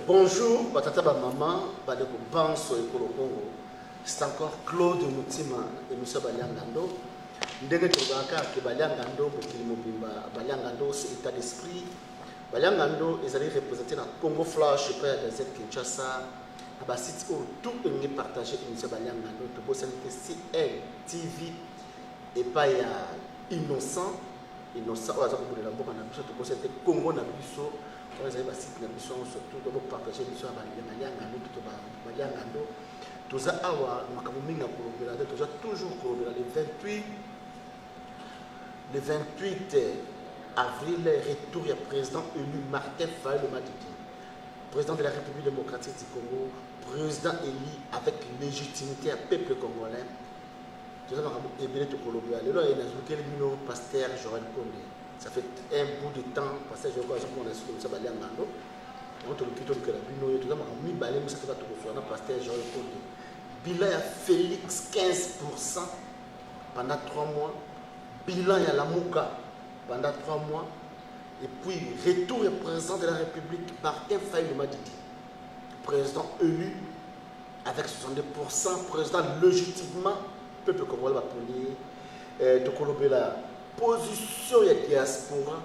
Bonjour, batata ba maman, badeko banso ekolo Congo. C'est encore Claude Moutima et Monsieur Baliangando. Ndenge tobaka ke Baliangando bokili mobimba Baliangando c'est état d'esprit. Baliangando ezali représenté na Congo Flash près de Z Kinshasa. Aba site où tout est partagé Monsieur Baliangando to bossa CL TV et pas ya innocent oza kobolela mboka na biso to bossa Congo na biso. Vous avez des sites surtout de partager l'émission à Baliangando, tout ça, toujours le 28 avril, retour du président élu Martin Fayulu Madidi, président de la République démocratique du Congo, président élu avec légitimité à peuple congolais. Tout ça, pasteur Joël Kondé. Ça fait un bout de temps, parce que je vois que on a su ça Baliangando. On te le quitte que la bino tout ça m'a mis balé mais ça va tout sur un pasteur Joël Kondé. Bilan à Félix 15% pendant 3 mois. Bilan à la Mouka pendant 3 mois. Et puis retour du président de la République Martin Fayulu Madidi. Président élu avec 62%, président légitimement peuple congolais va appeler de Kolobela. Position ya diaspora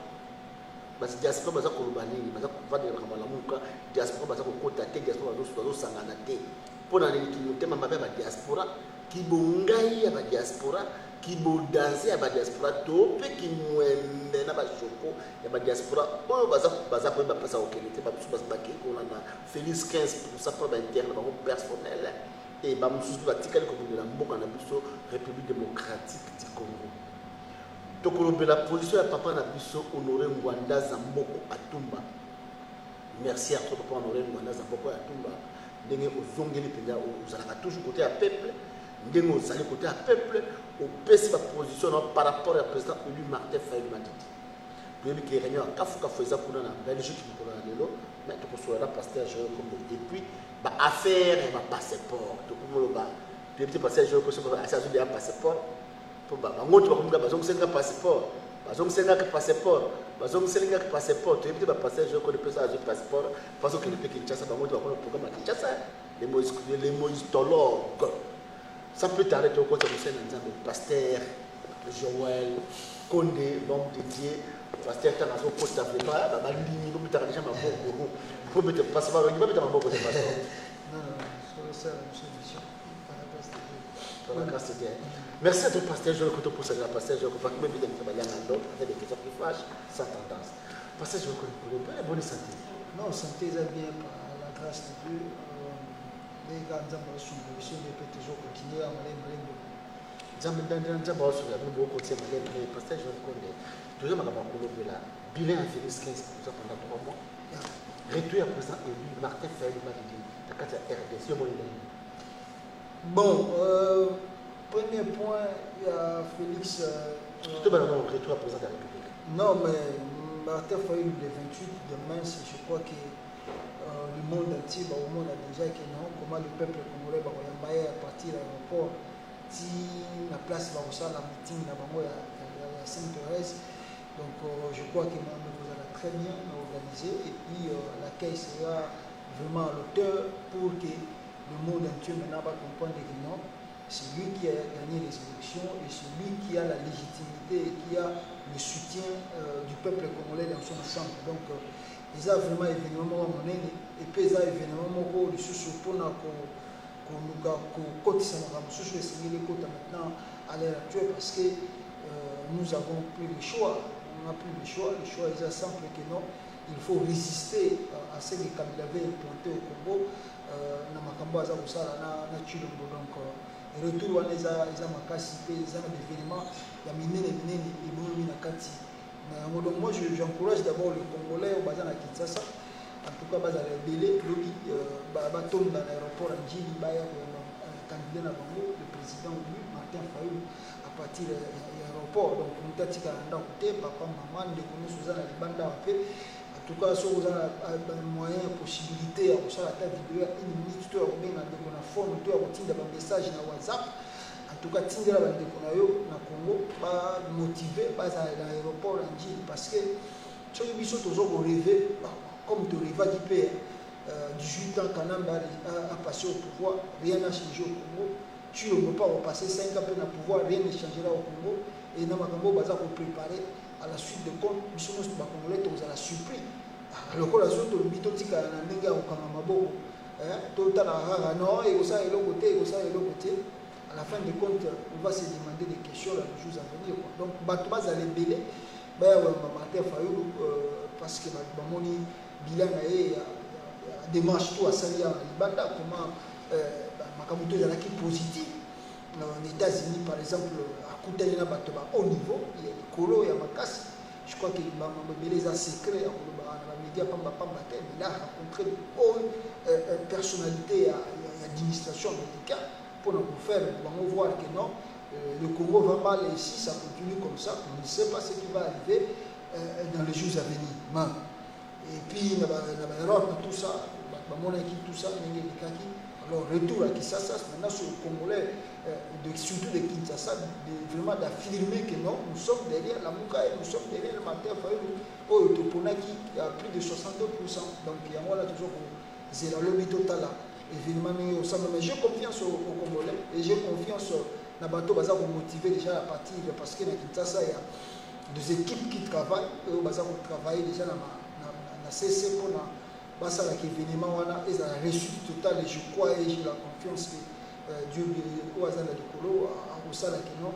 basi diaspora baza koloba nini baza kovanda na malamuka diaspora baza kokota te diaspora bazo sangana te pona nini kimotema mabe ba diaspora kibongai ya ba diaspora kibodanse ya ba diaspora to pe kimwende na ba shoko ya ba diaspora oyo baza ko ba pesa okelete ba biso baza bakiko na Félix 15% pour ba interne ba personnel et ba mususu batikali ko bindela mboka na biso République démocratique du Congo. Donc, la position de papa Nabiso honoré Mwanda Zamboko Atumba. Merci à toi, papa honoré Mwanda Zamboko Atumba. Nous allons toujours côté à peuple. Nous allons côté à peuple. Au PC la position par rapport au président élu Martin Fayulu Madidi. Puis il y a réunion à Kafouka Foueza pour la Belgique pour la Lelo. Mais tu peux sur la pasteur et puis affaire et passeport. Tu peux puis passer je peux passeport. Bangoto bakumbuka bazongisenga passeport bazongisenga passeport to ebite ba passage ko de pesa passeport parce que le Kinshasa bangoto bakona programme Kinshasa les moïstologues ça peut t'arrêter au côté de Musena Nzambe pasteur Joël Kondé l'homme dédié pasteur Tanazo Costa Flema ba bandini ko bitaka déjà maboko pour mettre passeport on va mettre maboko de passeport non ça solution par la grâce de Dieu. Merci à toi, pasteur Joël Koto, pour la pasteur Joël Koto, qui m'a dit que Baliangando avec des questions qui fâchent, sans tendance. Pasteur Joël Koto, bonne santé. Non, santé, ça vient par la grâce de Dieu. Les gars, nous avons reçu une émission, on peut toujours continuer à aller dans nous avons reçu une pasteur Joël Koto. Toujours, nous avons reçu la bilan à Félix 15% pendant 3 mois. Retour à présent élu, Martin Fayulu Madidi, la carte RDC, bon, premier point, il y a Félix. Tout le monde retour à présent de la République. Non, mais Martin Fayulu, le 28 demain, je crois que le monde entier, au monde a déjà que non, comment le peuple congolais va à partir de l'aéroport, si la place va aussi la meeting, la Sainte-Thérèse. Donc, je crois que vous allez très bien organisé et puis l'accueil sera vraiment à l'auteur pour que le monde entier maintenant va comprendre que non. C'est lui qui a gagné les élections et c'est lui qui a la légitimité et qui a le soutien du peuple congolais dans son ensemble. Donc, ils ont vraiment événement et puis ils ont événement le sous pour nous maintenant à l'heure actuelle parce que nous avons pris le choix. On a pris le choix est simple que non. Il faut résister à ce que Kabila avait implanté au Congo. Donc, retour à donc moi j'encourage d'abord les Congolais au Bazan à Kinshasa, en tout cas Bazan Bélé, Batom dans l'aéroport à Djili, candidat le président Martin Fayulu à partir de l'aéroport. Donc on a dit que papa, maman, les connaissent Suzanne Banda en tout cas, si vous avez un moyen, possibilité, à faire la vidéo, une minute, tu as bien un phone, tu as un message dans WhatsApp. En tout cas, tu as un Congo, pas motivé, pas à l'aéroport parce que tu as toujours rêvé, comme tu rêves du père. 18 ans, Kanamba a passé au pouvoir, rien n'a changé au Congo. Tu ne peux pas repasser 5 ans au pouvoir, rien ne changera au Congo. Et dans ma Congo, Baza pour préparer à la suite de compte, nous sommes Congolais, on a surpris. Alors que la suite de l'Bitotika, on a un gars au Kanamabo, tout le temps, non, et ça et l'autre côté, et ça et l'autre côté. À la fin de compte, on va se demander des questions dans les jours à venir. Donc, Batouba Zalé Bélé, parce que Bamoni, Bilan, démarche tout à Salia, Libanda, comment Makamuto est positif. En États-Unis, par exemple, à Koutelena Batoba, au niveau, il y a des colos, il y a Makas. Je crois qu'il y a un secret, il y a mais là, rencontré une personnalité et administration médicale pour nous faire voir que non, le Congo va mal et si ça continue comme ça, on ne sait pas ce qui va arriver dans les jours à venir. Et puis, il y a l'Europe, tout ça, tout ça, alors, retour à Kinshasa, maintenant sur le Congolais, surtout de Kinshasa, vraiment d'affirmer que non, nous sommes derrière la Mouka et nous sommes derrière le Matin Fayou, au Toponaki, il y a plus de 62%. Donc, il y a moi là toujours c'est la lobby totale. Évidemment, mais j'ai confiance aux Congolais et j'ai confiance dans Bato Baza pour motiver déjà à partir parce que dans Kinshasa, il y a des équipes qui travaillent, et Baza pour travailler déjà dans la CC pour basa la événement et la réussite totale et je crois et j'ai la confiance que Dieu au hasard de l'écolo à Osala qui non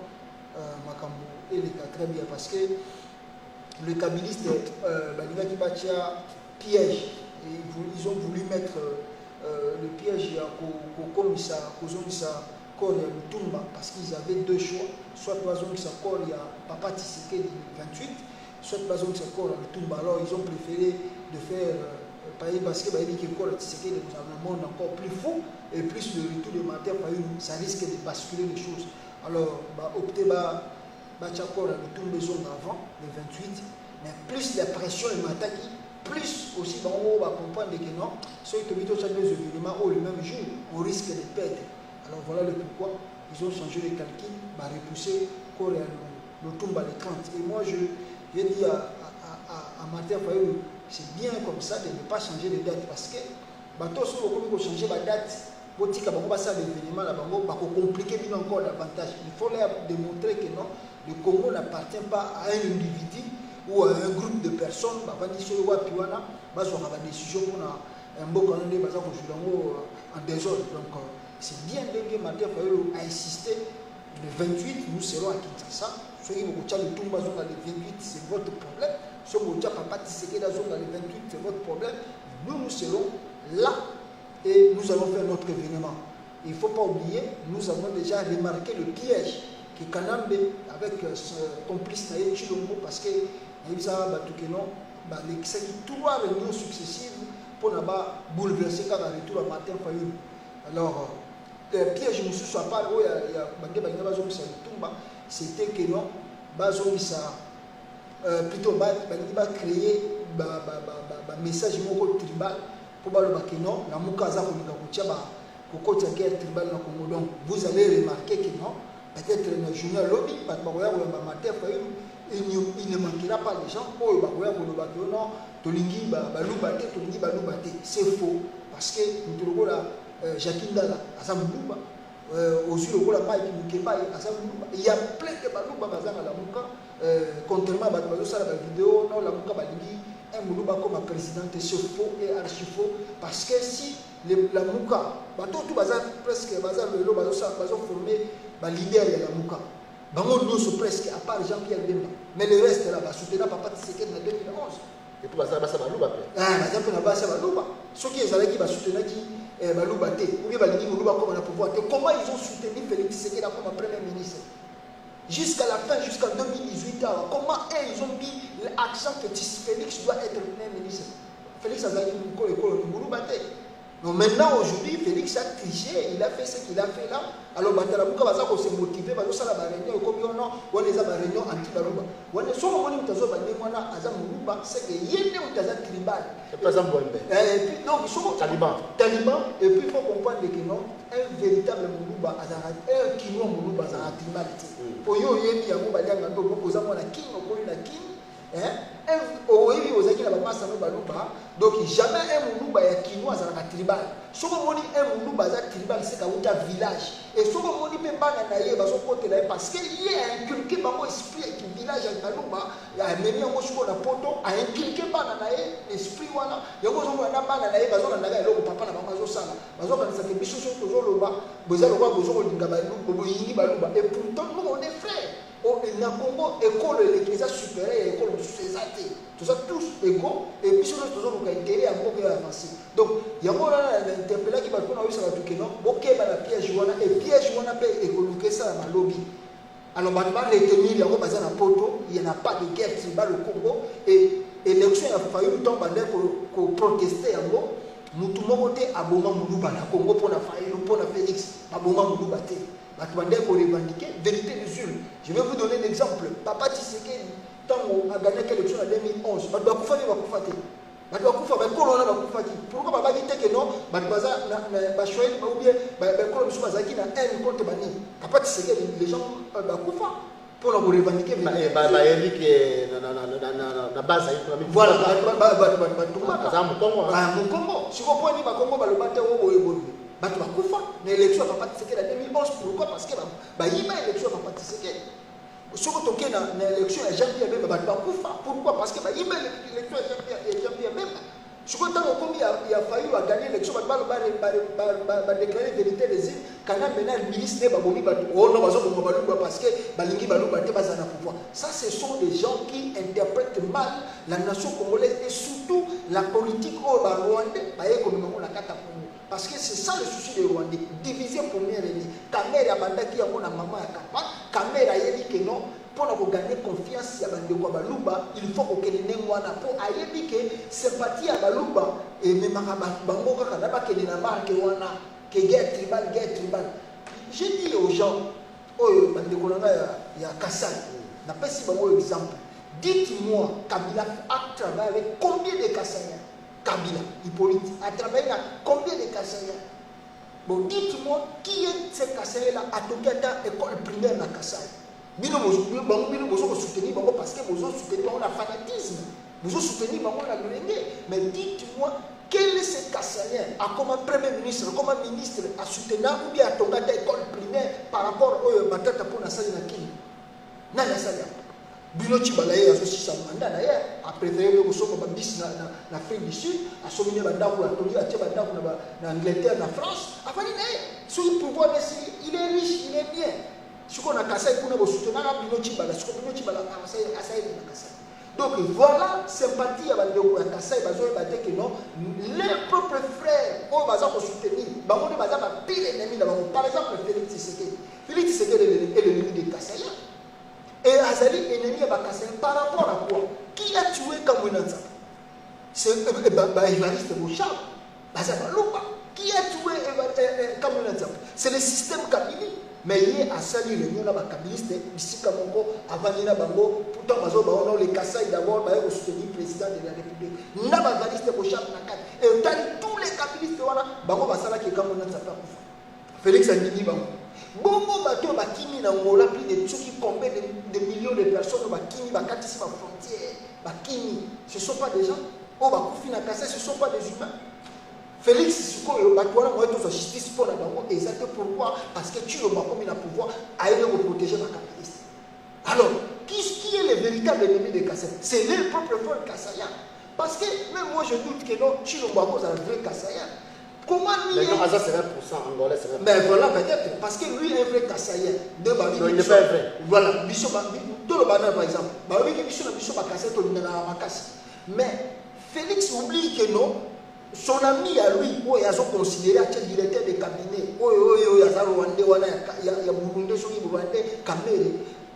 Makambo et les très bien parce que le kabiliste Balinga qui batia piège et ils ont voulu mettre le piège à Komisa Kozomisa Kor ya Lutumba parce qu'ils avaient deux choix soit Bazomisa Kor ya Papa Tshisekedi 28 soit Bazomisa Kor ya Lutumba alors ils ont préféré de faire parce que c'est un monde encore plus fou et plus le retour de matière, ça risque de basculer les choses. Alors, opter pour le tour de zone avant, le 28, mais plus la pression est m'attaque, plus aussi on va comprendre que non, ceux qui ont des événements au même jour, on risque de perdre. Alors voilà le pourquoi ils ont changé les calculs, repousser le tour les 30. Et moi, je dis à matière, c'est bien comme ça de ne pas changer de date parce que bateau sur le changer la date pour dire qu'on va faire l'événement là va compliquer encore davantage. Il faut leur démontrer que non, le Congo n'appartient pas à un individu ou à un groupe de personnes. Va dire sur le web piwana, va sur la décision pour un beau candidat va en désordre. Donc c'est bien que Mathieu Fayou a insisté. Le 28 nous serons à Kinshasa. Ceux qui vont le tout le 28 c'est votre problème. Ce que Papa Tshisekedi dans le 28, c'est votre problème. Nous serons là et nous allons faire notre événement. Il ne faut pas oublier, nous avons déjà remarqué le piège que Kanambe, avec son complice Naye Chilombo, parce que les trois réunions successives pour bouleverser quand on retour à Martin Fayou. Alors, le piège ne soit pas où il y a c'était que non, plutôt créer un message tribal pour que non, la Moukaza guerre tribale dans le Congo. Donc vous allez remarquer que non, peut-être le journal lobby, il ne manquera pas les gens c'est faux parce que nous avons Jacques Ndala il y a plein de balouba bazanga la Mouka contrairement à la vidéo non la Mouka balingi un moulouba comme président c'est faux et archi faux parce que si la Mouka tout bazar presque bazar le lo bazo formé ba leader de la Mouka bango nous presque à part Jean-Pierre Bemba mais le reste là ba soutenir Papa Tshisekedi en 2011 et pour bazar basa balouba bazar pe na basa balouba ceux qui ezalaki ba soutenir qui balouba te ou bien balingi moulouba comme na pouvoir comment ils ont soutenu Félix Tshisekedi comme premier ministre jusqu'à la fin, jusqu'en 2018, comment ils ont mis l'accent que Félix doit être le premier ministre. Félix a dit donc maintenant, aujourd'hui, Félix a triché, il a fait ce qu'il a fait là. Alors, Batalamouka va se motiver, va se la réunion, comme on les a réunion anti-Balouba. On est sur le monde, c'est que y a un tribal. Et par exemple, et puis, non, ils sont Taliban. Et puis, il faut comprendre que non, un véritable Moulouba, un Kino Moulouba, c'est un tribalité. Pour eux, il y a un Moulouba, il y a un Moulouba, il y a un King, il y a un King. Donc jamais un Moulouba, il y a Kino. chinois azalaka tribal soki omoni un muluba aza tribal seka uta village et soki omoni mpe bana na ye bazokotela ye parce que ye ainculqué bango esprit eki village ya baluba amemi yango sikoyo na poto ainculqué bana na ye esprit wana yango ozomona na bana na ye bazolandaka eloko papa na bango azosala bazokanisaka biso soki tozoloba boza lokola bozokolinga boyingi baluba et pourtant nous on est frères na Congo école l'église supérieure école mosusu eza te toza tous égaux et biso nyonso tozoluka intérêt ya mboka ya avancé donc yango wana interpellaki bato mpona oyebisa bato keno bokeba na piège wana et piège wana mpe ekoluka esala malobi alors bato baretenir yango baza na poto il y en a pas de guerre tribale au Congo et élection ya Fayulu ntango bande koproteste yango mutu moko te aboma moluba na Congo mpona Fayulu mpona Félix baboma moluba te. Pour revendiquer vérité des urnes. Je vais vous donner un exemple. Papa Tshisekedi, quand on a gagné l'élection en 2011, pourquoi papa dit que non, ou bien papa Tshisekedi, les gens pour revendiquer. Voilà, Batu bakufa na élection papa Tshisekedi en 2011 pourquoi parce que yima élection papa Tshisekedi soko toke na élection ya Jean-Pierre Bemba batu bakufa pourquoi parce que yima élection ya Jean-Pierre Bemba soko tango kombi ya failli à gagner l'élection ba déclarer vérité des îles kana mena ministre ba bomi batu oh non bazo bomba baluba parce que balingi baluba te bazana pouvoir ça ce sont des gens qui interprètent mal la nation congolaise et surtout la politique au Rwandais ba yeko mimo la kata. Parce que c'est ça le souci des Rwandais. Diviser première année. Caméra banda qui a mon maman à Kapa. Caméra yéli que non. Pour gagner confiance à Bandeko Baluba, il faut que les Nengwana pour ayebi que sympathie à Baluba et même à Bango Kanaba que les Namar que wana que guerre tribale. J'ai dit aux gens, oh Bandeko il y a Kassai. N'a pas si bon exemple. Dites-moi, Kabila a travaillé avec combien de Kassaïens? Kabila, Hippolyte, a travaillé dans combien de Kassaïens? Bon, dites-moi, qui est ce Kassaïens-là à toquer dans l'école primaire de Kassaï? Vous soutenir parce que vous soutenez le fanatisme, vous soutenez le mais dites-moi, quel est ce Kassaïen à comment Premier ministre, comment ministre à soutenir ou bien à toquer dans l'école primaire par rapport au Batata pour la salle de Kini? Non, la salle. Binochi balaye associé mandat d'ailleurs a préféré que somo babis na Afrique du Sud a somminé bandako la toli a tia bandako na Angleterre na France afani naye sur le pouvoir il est riche il est bien ce qu'on a cassé pour nous soutenir Binochi bala ce que Binochi bala a ça na cassé donc voilà sympathie à bandako ya cassé bazo baté que non leurs propres frères au baza ko soutenir bango baza ba pire ennemi na bango par exemple Félix Tshisekedi est l'ennemi de Kassaya. Et Azali ennemi à Bakassin par rapport à quoi? Qui a tué Kamouinanza? C'est Évariste Bouchard. Qui a tué Kamouinanza? C'est le système Kabili. Mais il y a Sali le Nyola Bakabiliste, ici Kamongo, avant Nina Bango, pourtant Mazo Baono, les Kassai d'abord, va soutenir le président de la République. N'a Évariste Bouchard Nakat. Et tous les Kabilistes, Bango Basala qui est Kamouinanza. Félix Andini Bango. Bongo bateau bakimi na ngola plus de ceux qui combien de millions de personnes bakimi bakatisi ba frontière bakimi ce sont pas des gens oh bakufi na kasa ce sont pas des humains. Félix sikoyo batwana moi tout justice pour la bango exactement pourquoi parce que tu le bakomi na pouvoir aller protéger la capitaliste. Alors qui est le véritable ennemi de Kassai? C'est leur propre frère Kassaya parce que même moi je doute que non tu le bako za vrai Kassaya. Comment lui mais non, ça c'est 1% angolais, c'est 1%. Mais voilà, peut-être, parce que lui est un vrai Kassaïen. Non, il n'est pas vrai. Voilà, tout le banal par exemple. Mais Félix oublie que non, son ami à lui, où il a considéré à quel directeur de cabinet,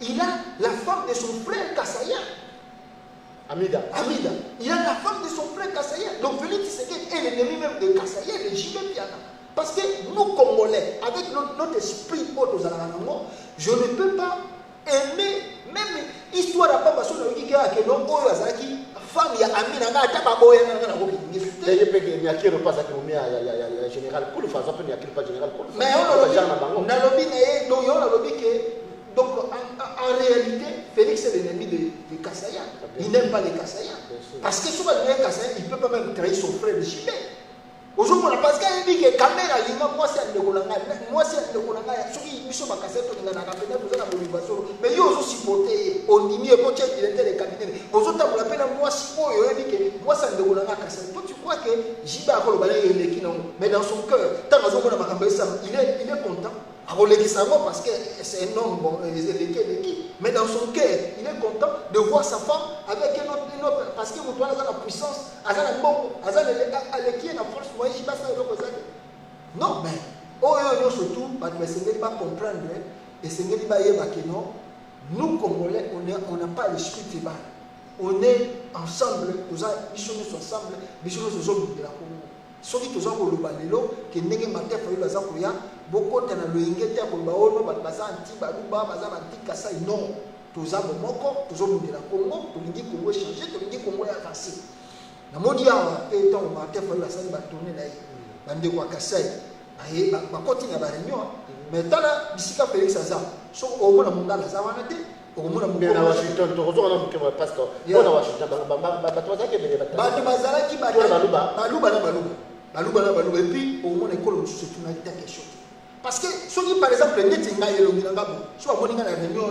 il a la femme de son frère Kassaïen. Amida. Il a la femme de son frère Kassaïen. Donc Félix Tshisekedi est l'ennemi même de Kassaïen, de J.B. Piana. Parce que nous, Congolais, avec notre esprit, je ne peux pas aimer, même histoire à Papa Sono qui a que non, femme, il y a Amina, il y a qui repasse avec le général Koulou, par exemple, il y a qui repasse général Koulou. Mais on a lobby que. Donc, en réalité, Félix est l'ennemi de Kassaïen. Il n'aime pas les Kassaïens. Parce que souvent, les Kassaïens, il ne peut pas même trahir son frère de Chibé. ozomona parce que yebi ke caméra linga mwasi andeko na ngai mwasi andeko na ngai soki biso bakasete tolingana pena toza na bolingo solo mais yo ozosupporte ondimi ekoti ya directeur de cabinet ozotambola mpe na mwasi oyo oyebi ke mwasi andeko na ngai kasete toi tu crois que jiba akoloba na eleki nango mais dans son cœur ntango azomona makambo esama il est content akolekisa yango parce que c'est un homme bon eleki mais dans son cœur il est content de voir sa femme avec un autre parce que moto wana aza na puissance aza na mbongo aza aleki na force moye jibasa eloko ezali non mais oyo nyonso tu bato basengeli bacomprendre esengeli bayeba ke non nous Congolais on n'a pas l'esprit tribal on est ensemble toza biso nyonso ensemble biso nyonso ozobundela Congo soki toza koloba lelo ke ndenge Martin Fayulu aza koya bokota na loyenge te ya koloba ono bato baza anti baluba baza banti kasai non toza bomoko tozobundela Congo tolingi Congo échanger tolingi Congo avancer namoni awa mpe ntango Martin Fayulu asali batourne na ye bandeko ya kasai bakoti na baréunion mais tala bisika Félix aza so omona mongala aza wana te okomona na Washington tokozokana mokema pastor mpona Washington bato bazalaki ebele bato bazalaki baluba na baluba epuis okomona ekolo mosusu etunaki ta question parce que soki par exemple neti ngai elongi na ngabo so bamoni nga na réunion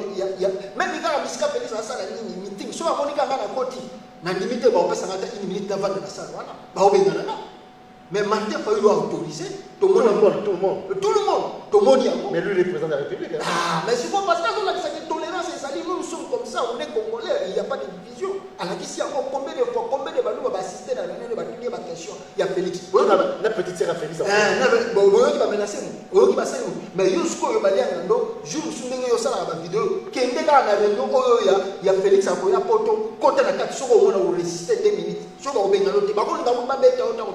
même kaka bisika Félix asala nini meeting so bamoni kaka na koti na ndimi te baopesanga ta 1 minute navanda na sala wana baobengana na mais Martin Fayulu a autorisé tout le monde tomoni yango mais lui le président de la République mais c'est pas parce que on a cette tolérance et ça dit nous sommes comme ça on est congolais il n'y a pas de division alors qu'ici encore combien de fois combien de balouba va assister dans la réunion de question il y a Félix la petite sœur à Félix bon qui va menacer nous qui va salir mais jusqu'au yo balia ngando jour sundenge yo sala ba vidéo kende ka na réunion oyo ya Félix akoya poto kota na kati soko mona o résister 2 minutes soko obenga lote bakoni ngamba beta otako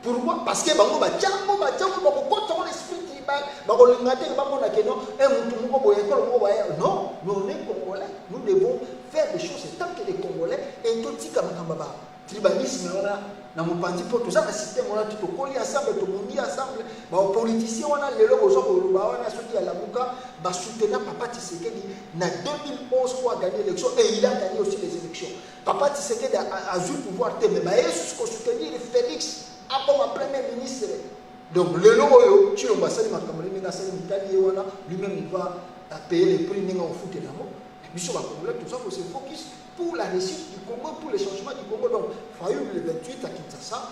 pourquoi parce que bango bachango bakokota on esprit tribal bakolinga te bamona ke non mutu moko boye ekolo moko boye non nous on est congolais nous devons faire des choses tant que les congolais et totika makamba ba tribalisme wana na mopanzi po toza na système wana tokoli ensemble tomondi ensemble ba politiciens wana lelo bozo koloba wana soki ya lamuka ba soutenir Papa Tshisekedi na 2011 pour gagner l'élection et il a gagné aussi les élections Papa Tshisekedi a eu le pouvoir mais ba yesu ko soutenir Félix comme premier ministre. Donc le logo, tu l'as passé ma camarade, lui-même il va payer les prix en foot et d'amour. Mais sur la Congolais, tout ça, il faut se focus pour la réussite du Congo, pour les changements du Congo. Donc, Fayulu le 28 à Kinshasa,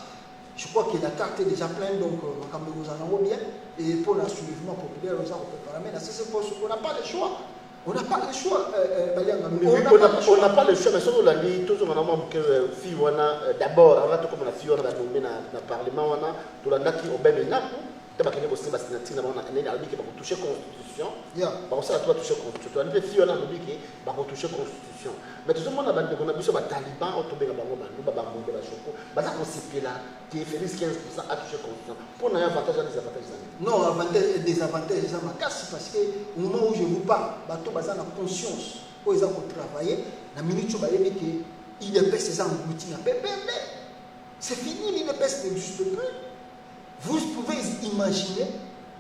je crois que la carte est déjà pleine, donc nous en avons bien. Et pour le soulèvement populaire, on peut pas ramener. On n'a pas le choix. On n'a pas le choix. On n'a pas le choix, mais si on l'a dit, tout le monde que fille d'abord, avant tout comme la fille on a nommé dans le Parlement, tout le monde qui au même état, tu vas gagner aussi la signature, on a dit qu'il va toucher constitution. Bon ça, tu vas toucher constitution. On a dit on a dit qu'il va toucher constitution. Mais tout le monde a dit qu'on a vu sur les talibans, on tombe dans le bango, nous va bomber la choco. Bah ça constitue là, tu es Félix 15% à toucher constitution. Pour nous, il y a un avantage et des avantages. Non, avantage et désavantages, ça m'a cassé parce que au moment où je vous parle, bateau baza na conscience, où ils ont travaillé, la minute où ils que il ne pèse ses engloutis na PPP. C'est fini, l'INPS n'existe plus. Vous pouvez imaginer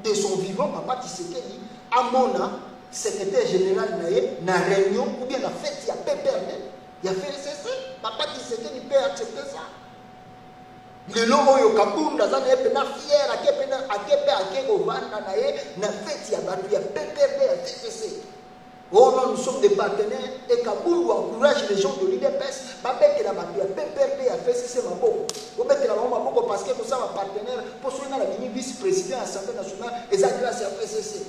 de son vivant, Papa Tshisekedi, à Mona, secrétaire général na réunion, ou bien la fête, il y a PPRD, il y a fait ceci, Papa Tshisekedi peut accepter ça. Le logo yo kabunda za na pena fier akepena akeko vanda na ye na fête ya batu ya PPRD ya TCC. Oh non, nous sommes des partenaires et Kaboul encourage les gens de l'IDPS. Babek la batu ya PPRD a fait CC Maboko. Babek la Maboko parce que nous sommes partenaires pour soutenir la vice-président de l'Assemblée nationale et ça grâce à FCC.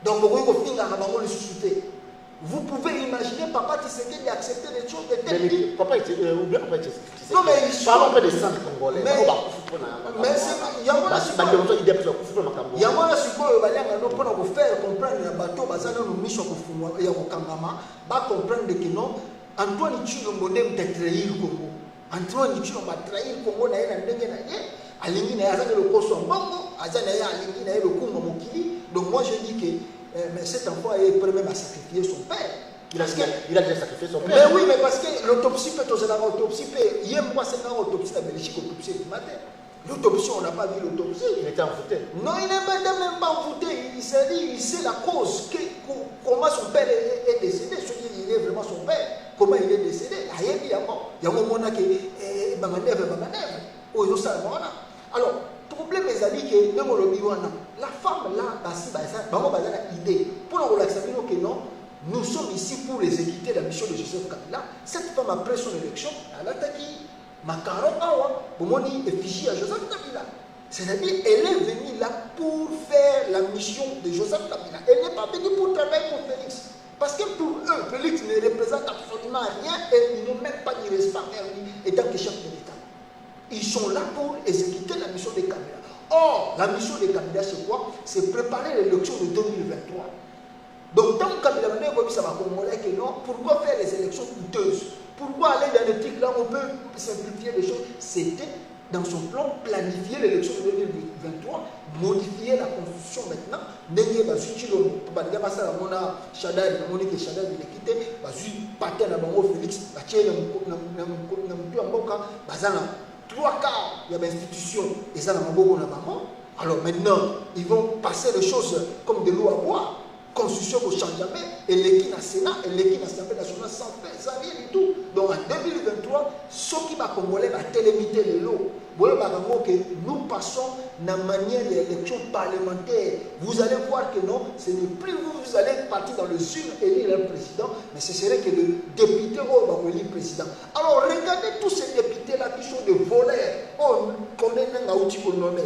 Donc vous pouvez le soutenir. Vous pouvez imaginer Papa Tshisekedi accepter des choses de telles mais Papa Tshisekedi. Non mais il parle pas des centres congolais. Mais c'est il y a moi sikoyo balanga no pona ko faire comprendre na bato bazana no mission ko fungwa ya ko kangama ba comprendre que non Antoine Tshilombo ndem trahir Congo. Antoine Tshilombo trahir Congo na yena ndenge na ye alingi na azana le koso mbongo azana ya alingi na le kumba mokili. Donc moi je dis que mais cet enfant est prêt même à sacrifier son père. Il a déjà sacrifié son père. Mais oui, mais parce que l'autopsie peut aux l'autopsie peut. Hier, moi, c'est une autopsie à Belgique, autopsie du matin. L'autopsie, on n'a pas vu l'autopsie. Il était envoûté. Non, il n'est même pas envoûté. Il s'est dit, il sait la cause, comment son père est décédé. Il est vraiment son père. Comment il est décédé. Il y a un moment qui est manœuvre. Oh, il y a ça, Alors, problème est que la femme là, idée. Pour que non, nous sommes ici pour exécuter la mission de Joseph Kabila. Cette femme, après son élection, elle a dit Macaron Awa, pour effigie à Joseph Kabila. C'est-à-dire, elle est venue là pour faire la mission de Joseph Kabila. Elle n'est pas venue pour travailler pour Félix. Parce que pour eux, Félix ne représente absolument rien et ils n'ont même pas de respect étant que chef de l'État. Ils sont là pour exécuter la mission de Kabila. Or, la mission de Kabila, c'est quoi? C'est préparer l'élection de 2023. Donc, tant que Kabila ça va comprendre que non, pourquoi faire les élections coûteuses? Pourquoi aller dans le truc là où on peut simplifier les choses? C'était dans son plan planifier l'élection de 2023, modifier la constitution maintenant. N'est-ce pas si tu le passer à mon Chadad, Monique Chadad, il est quitté, Paten à Bango Félix, trois quarts, il y a des institutions, et ça n'a pas beaucoup. Alors maintenant, ils vont passer les choses comme de l'eau à boire. Constitution ne change jamais, et l'équipe nationale, et l'équipe nationale sans faire, ça rien du tout. Donc en 2023, ce qui va congolais va télémiter les lots. Vous voyez que nous passons dans la manière d'élection parlementaire. Vous allez voir que non, ce n'est plus vous allez partir dans le sud et élire un président, mais ce serait que le député va élire président. Alors regardez tous ces députés-là qui sont des voleurs. On connaît un outil pour le nommer.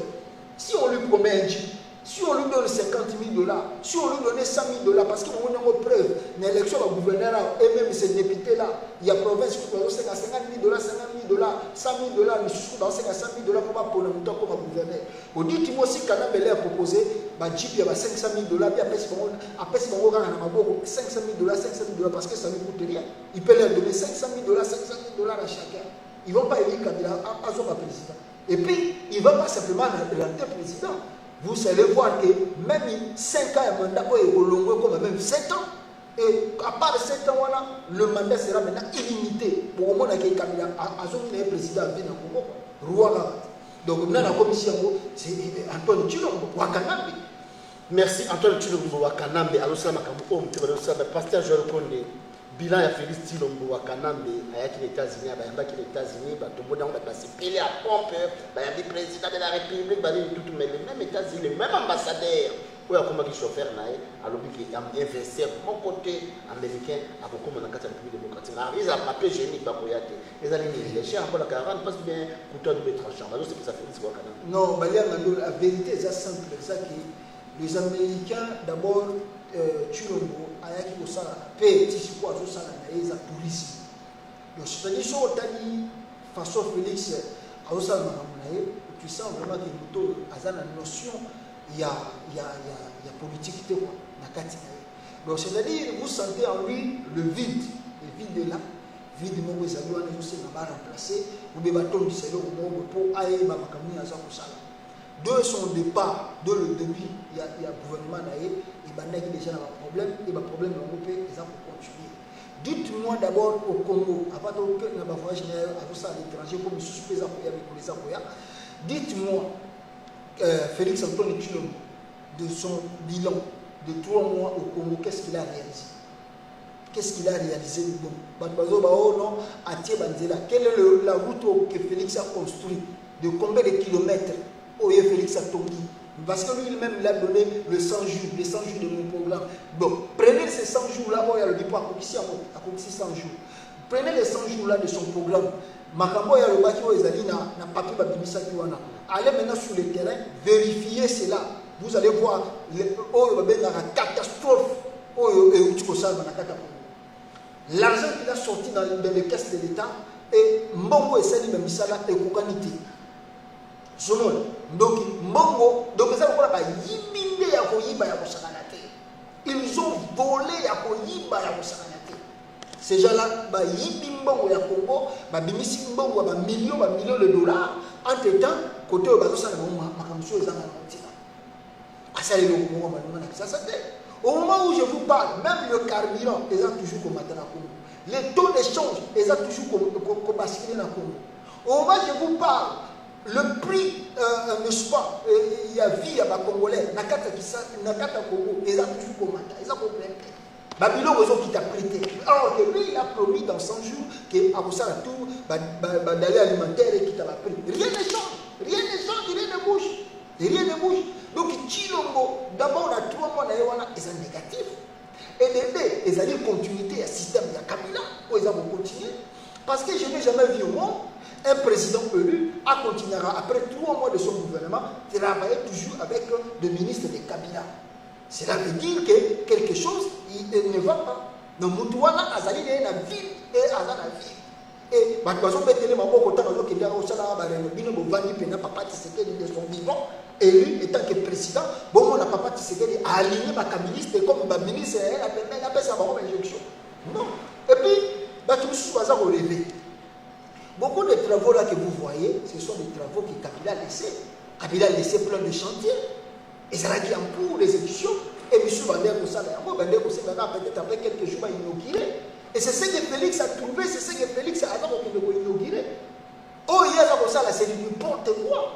Si on lui promet un jeep, si on lui donne 50 000 $, si on lui donne 100 000 $, parce qu'on a une preuve, dans l'élection du gouverneur et même ces députés-là, il y a province qui ont 50 000 $, 50 000 $, 100 000 $, mais ils ont 50 000 $ pour le montant comme gouverneur. On dit qu'il aussi, quand même, a proposé, il y a 500 000 $, puis après, si on a 500 000 $, 500 000 $, parce que ça ne coûte rien. Il peut leur donner 500 000 $, 500 000 $ à chacun. Ils ne vont pas élire Kabila à son président. Et puis, il ne va pas simplement rentrer président. Vous allez voir que même 5 ans, un mandat est prolongé comme même 7 ans. Et à part 7 ans, voilà, le mandat sera maintenant illimité. Pour le moment, il y a un président à Congo, Rwanda. Donc, dans la commission, c'est Antoine Tshilombo, Wakanambe. Merci Antoine Tshilombo, Wakanambe. Alors, ça, je pasteur Joël Kondé. Bilan ya Félix Tshilombo Wakanambe ayaki les États-Unis, bayambaki les États-Unis, batomboda on a passé pelé à pompe, bayambi président de la République, bali tout mais les mêmes États-Unis, les mêmes ambassadeurs. Où a comment qui chauffeur naé, alobi qui am investir mon côté américain à beaucoup dans la République démocratique. Ils ont papier génique ba koyate. Les années les chers encore la caravane parce que bien couteau de tranchant. Alors c'est que ça Félix Wakanambe. Non, la vérité c'est simple, c'est que les Américains d'abord Tshilombo ayaki kosala pe tisiko azosala na ye eza tourisme. Donc c'est-à-dire so otali façon Félix azosala makambo na ye, tu sens vraiment que moto aza na notion ya politique te quoi na kati na ye. Donc c'est-à-dire vous sentez en lui le vide est là, vide moko ezali wana ezosenga ba remplacer ou be batondisa eloko moko po ayeba makambo aza kosala. De son départ, de le début, il y a un gouvernement et il y a déjà un problème, et le problème européen, ils ont continuer. Dites-moi d'abord au Congo, avant que nous avons voyagé à l'étranger, comme nous sommes les dites-moi, Félix Antoine Tshilombo, de son bilan de 3 mois au Congo, qu'est-ce qu'il a réalisé? Qu'est-ce qu'il a réalisé? Quelle est la route que Félix a construite? De combien de kilomètres? Félix Atongi. Parce que lui-même, il a donné le 100 jours, les 100 jours de mon programme. Donc, prenez ces 100 jours-là, il y a le dépôt à Kokissi 100 jours. Prenez les 100 jours-là de son programme. Makambo ya le baki ezali na papier babimisa kiwana. Allez maintenant sur le terrain, vérifiez cela. Vous allez voir la catastrophe. L'argent qu'il a sorti dans les caisses de l'État et Mbongo et Sali Misala et Kokaniti. Donc, Mbongo, donc ils ont volé à Koyiba ya Kosakanate. Ces gens-là, Yibi Mbongo ya Congo, Bimisi Mbongo, millions de dollars. Entre-temps, côté Obazosana, Makamuso et Zanamantina. Au moment où je vous parle, même le carburant, ils ont toujours combattu dans Congo. Les taux d'échange, ils ont toujours combattu dans Congo. Au moment où je vous parle, le prix, n'est-ce pas, il y a vie à Congolais, Nakata Congo, ils ont toujours combattu, ils ont compris. Babylone, ils ont qui t'a prêté. Alors que lui, il a promis dans 100 jours qu'à Boussara tout, d'aller alimentaire et qui t'a pris. Rien ne change, il Et rien ne bouge. Donc, Chilombo, d'abord, on a 3 mois, c'est négatif. Et les deux, ils allaient continuité à système de Kabila, où ils vont continuer. Parce que je n'ai jamais vu au monde un président élu à continuer après 3 mois de son gouvernement travailler toujours avec le ministre de Kabila. Cela veut dire que quelque chose ne va pas. Donc, Moutouana, Azali, il y a une ville et Azali, la ville. Et bah, de son vivant, élu étant que président, bon, on n'a pas Tshisekedi a aligné ma kabiliste comme ma ministre, elle appelle ça une injonction. Non. Et puis, bah, tout ce qui va relever. Beaucoup de travaux là que vous voyez, ce sont des travaux que Kabila a laissés. Kabila a laissé plein de chantiers. Et ça a dit en cours d'exécution. Et M. Bander Koussala, peut-être après quelques jours, il a inauguré. Et c'est ce que Félix a trouvé, c'est ce que Félix a inauguré. Oh, il y a ça, c'est du n'importe quoi.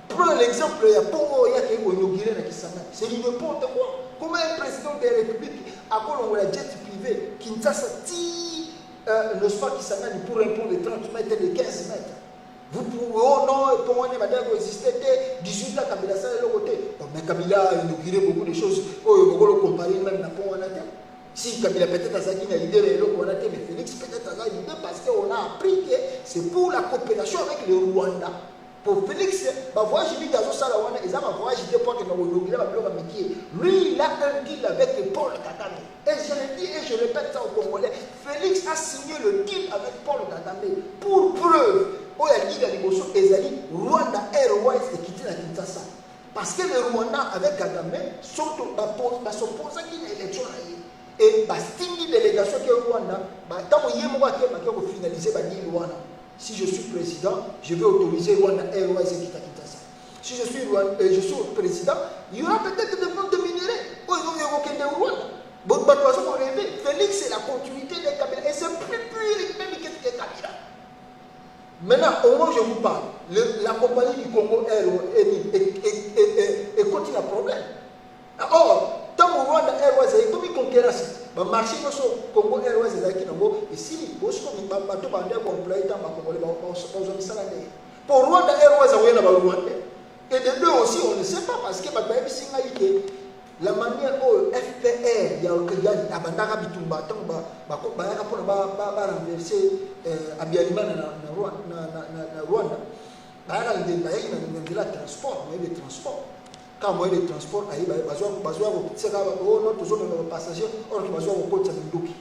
Prends l'exemple, il y a Pongo, il y a qui a inauguré dans Kisanga. C'est du n'importe quoi. Comment un président de la République a colonné la jet privé, Kinshasa, ne soit Kisanga pour un pont de 30 mètres et de 15 mètres. Vous pouvez, oh non, pour moi, madame, vous existez 18 ans, Kabila, ça est le côté. Mais Kabila a inauguré beaucoup de choses. Oh, il faut le comparer même à Pont Anatel. Si Kabila peut-être a dit l'idée de l'eau, mais Félix peut-être a dit l'idée parce qu'on a appris que c'est pour la coopération avec le Rwanda. Pour Félix, ma voyage il dans ça là, ils ont ma voyage de point que lui il a un deal avec Paul Kagame. Et je le dis et je répète ça aux Congolais. Félix a signé le deal avec Paul Kagame pour preuve. Oh, il a dit dans l'émotion, ils ont dit Rwanda Airways est quitté la Kinshasa. Parce que le Rwanda avec Kagame s'oppose à une élection. Et la délégation qui est au Rwanda, tant qu'il y a finaliser la Rwanda. Si je suis président, je vais autoriser Rwanda Airways et Kinshasa. Si je suis président, il y aura peut-être des ventes de minerais. Oh, il y aura aucun de Rwanda. Bon, Félix, c'est la continuité des Kabila. Et c'est plus pur même que Kabila. Maintenant, au moment où je vous parle, la compagnie du Congo continue à problème. Or, tant que Rwanda Airways est comme une concurrence, le marché de Congo Airways est là. Et si vous avez un bateau qui est employé dans le Congo, vous avez un salaire. Pour Rwanda Airways, vous avez un Rwanda. Et de deux aussi, on ne sait pas parce que la manière dont FPR, il y a un bandara bitumba, renverser Abiyalimba na Rwanda, il y a un transport, quand moi les transports ayi bazwa tseka no toujours les passagers or que bazwa ko tsa nduki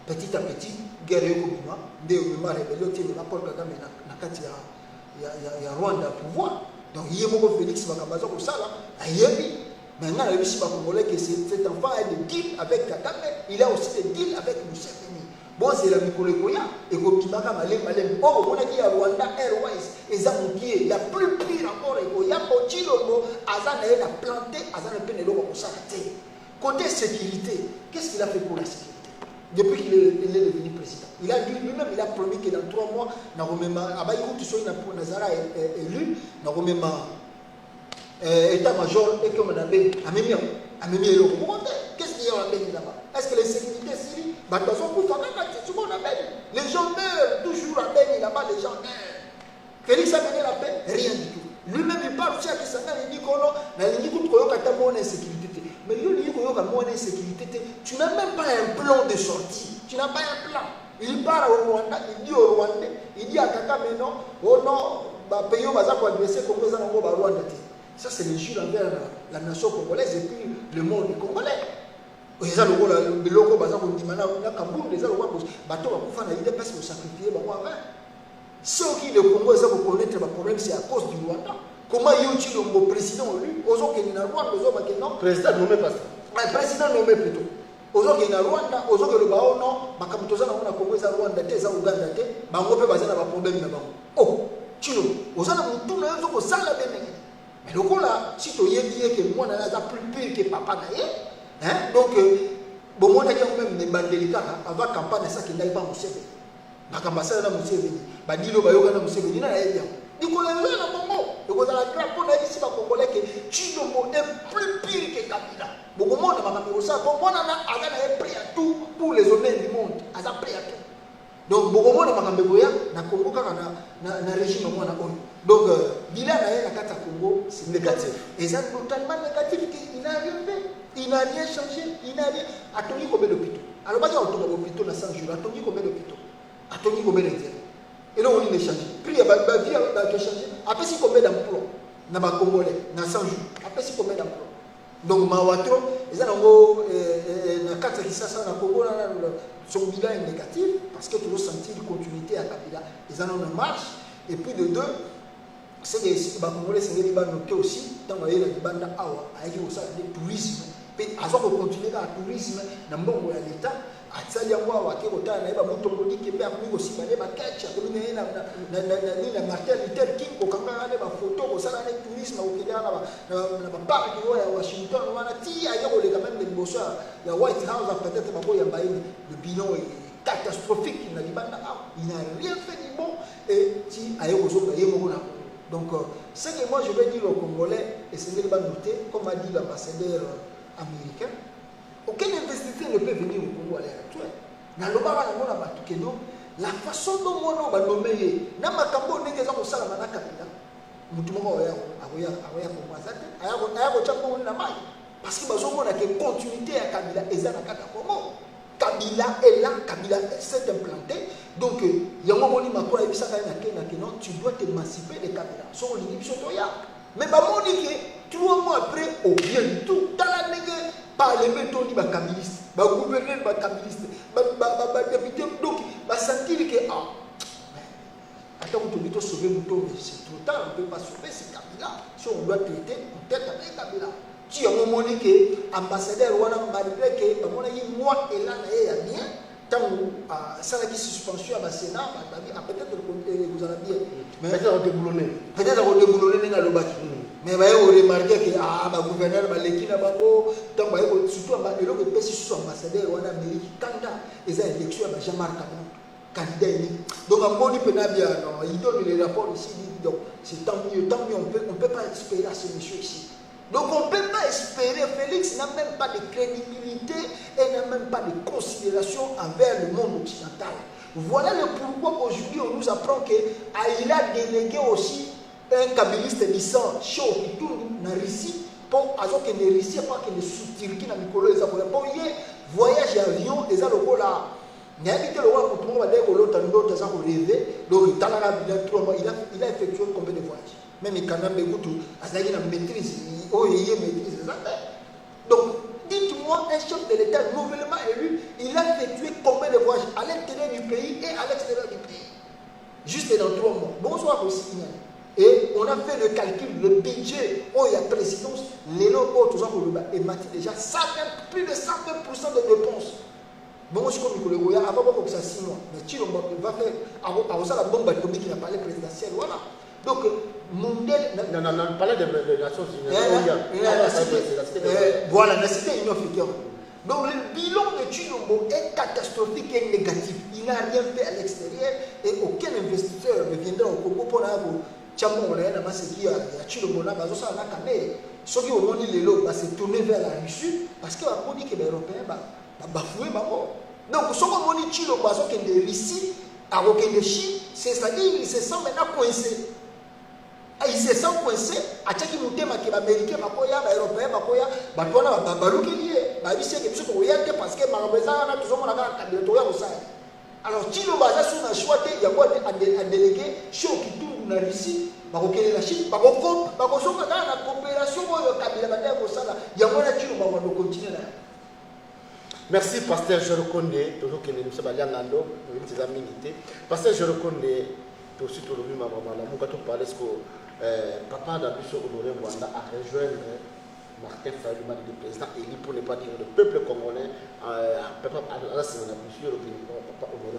petit à petit guerre yo bima nde ma rebellion ti na Paul Kagame na kati ya Rwanda pouvoir donc yemo Félix bakabazwa ko sala ayebi maintenant le bisi ba congolais que cet enfant a des deals avec Kagame, il a aussi des deals avec Museveni. Bon, c'est la Mikolekoya, et comme tu m'as malé, oh, on a dit à Rwanda Airways, et ça mon pied, il y a plus pire encore, il y a Pochilombo, Azan a planté, Azan a peine l'eau pour s'arrêter. Côté sécurité, qu'est-ce qu'il a fait pour la sécurité? Depuis qu'il est devenu président. Il a dit lui-même, il a promis que dans 3 mois, Abaïkou Tissoy Nazara est élu, état-major et comme on a dit, qu'est-ce qu'il y a là-bas? Est-ce que les sécurités syriennes, les gens meurent toujours à Béni là-bas, les gens meurent. Félix a mené la paix, rien du tout. Lui-même il parle aussi à Kisanga, il dit qu'on a insécurité. Mais lui, il dit qu'on a une insécurité. Tu n'as même pas un plan de sortie. Tu n'as pas un plan. Il part au Rwanda, il dit au Rwandais, il dit à Kagame non, oh non, pays où va adresser comme ça au Rwanda. Ça, c'est le jeu envers la nation congolaise et puis le monde congolais. Les gens qui ont dit ceux qui le Congo ont connaître le problème, c'est à cause du Rwanda. Comment y a-t-il le président élu? Président nommé pas ça. Président nommé plutôt. Aujourd'hui, il y a Rwanda, aujourd'hui, le Bao, non, Makamutoza, on a commencé à Rwanda, Teza, Ouganda, Bango, Bazan a un problème là-bas. Oh, Chino, aux gens qui ont tout le monde, ça l'a bien. Mais le coup là, si tu as dit que moi, on a plus pire que papa, donc, bon, moi, on a même des bandes délicates avant la campagne, ça qui n'aille pas au CV. La campagne, ça n'a pas au CV. Badilo, Bayoga, au CV, il n'a pas bien. Il y a un moment, il y a un drapeau, il y a un Congolais que Chilombo est plus pire que Kabila. Beaucoup de monde a dit ça. Beaucoup de monde a pris à tout pour les honneurs du monde. Il a pris à tout. Donc, beaucoup de monde a dit que le Congo a un régime. Donc, Bila a Congo, c'est négatif. Et ça, totalement négatif. Il n'a rien fait. Il n'a rien changé. Il n'a rien. Attendez combien d'hôpitaux? Alors, moi, j'ai entendu l'hôpital dans 100 jours. Attendez combien d'hôpitaux? Attendez combien d'intérêts? Et là, on dit changer. Puis, il y a ma vie qui a changé. Après, c'est combien d'emplois? Dans ma Congolais, dans 100 jours. Après, c'est combien d'emplois? Donc, ma watro, ils ont dans 4 qui sont dans Congo, son bilan est négatif parce que tu dois sentir une continuité à Kabila. Ils en ont une marche. Et puis, de deux, c'est que les Congolais, c'est des notés aussi. Tant que les bandes awa, avec le tourisme. Puis, à ce qu'on continue dans le tourisme, dans le monde de l'État, à ça, il y a moi, à qui on a un mouton qui est permis aussi, il y a un catch, il y a un Martin Luther King, il y a une photo, il y a un tourisme, il y a un parc à Washington, il y a même des bosses, il y a White House, peut-être le bilan est catastrophique, il n'a rien fait de bon, et il y a un donc, ce que moi je vais dire aux Congolais, et c'est ce que je vais noter, comme a dit l'ambassadeur américain, aucun investisseur ne peut venir au Congo à l'heure actuelle. La façon dont on va nommer, parce que la continuité à Kabila et Kabila est là, Kabila s'est implanté. Donc, il y a un moment où tu dois t'émanciper de Kabila. Mais que 3 mois après, au bien du tout, dans la nègre, par les méthodes du kabiliste, le gouverneur du kabiliste, le député, donc, il sentir que, attends, on doit sauver le mouton, mais c'est trop tard, on ne peut pas sauver ce Kabila. Si on doit traiter, peut-être avec Kabila. Si on a un moment que l'ambassadeur, malgré que, moi, et là, il y a bien. Tant ça a été suspension à Sénat, peut-être que vous en avez bien. Peut-être qu'on déboulonné. Peut-être qu'on déboulonné dans le bâtiment. Mais vous remarquez que le gouverneur, surtout le PCC ambassadeur en Amérique, candidat, ils ont élection à Jean-Marc candidat unique. Donc, en mode pénabia, il donne les rapports ici, donc c'est tant mieux, on ne peut pas espérer à ce monsieur ici. Donc on ne peut pas espérer, Félix n'a même pas de crédibilité et n'a même pas de considération envers le monde occidental. Voilà le pourquoi aujourd'hui on nous apprend qu'il a délégué aussi un kabiliste licent chez Okitundu, en Russie, pour qu'il ne Russie pas qu'il ne sous-Turquie dans Mikolo et Zapola. Pour y voyage avion, et ça le rôle là. Il a habité le roi pour tout le monde, donc il a effectué combien de voyages? Même il a une maîtrise. Donc, dites-moi, un chef de l'État nouvellement élu, il a effectué combien de voyages à l'intérieur du pays et à l'extérieur du pays? Juste dans 3 mois. Bonsoir aussi. Et on a fait le calcul, le budget, où il y a présidence, les locaux, tout ça, et Mathieu déjà, plus de 120% de dépenses. Bon, je crois que le Goya, avant que ça 6 mois, mais tu va faire, avant ça, la bombe atomique qui a parlé présidentielle, voilà. Donc, mondial. Non, on parlait des Nations Unies. Voilà, la cité Union africaine. Donc, le bilan de Tshilombo est catastrophique et négatif. Il n'a rien fait à l'extérieur et aucun investisseur ne viendra au Congo pour Tchamon, qui a Tshilombo, ceux qui ont dit les lots va se tourner vers la Russie parce que on dit que les Européens vont bafouer. Donc, ceux qui ont dit Tshilombo, ceux qui ont dit Russie, avec les Chine, c'est-à-dire qu'ils se sentent maintenant coincés. Ils se sentent coincés, à chaque moment que les Américains, les Européens, les parce que alors, si nous basons sur un choix, il y a un délégué chez Okitundu na Russie, la Chine, la coopération, il y a un continuer là. Merci, Pasteur Jorokonde. Toujours que nous sommes allés en Ando, nous sommes amis. Pasteur Jorokonde, tout aussi tout le monde m'a parlé que papa d'Abisso Honoré Rwanda a rejoint Martin Fayulu, le président élu pour ne pas dire le peuple congolais, papa Honoré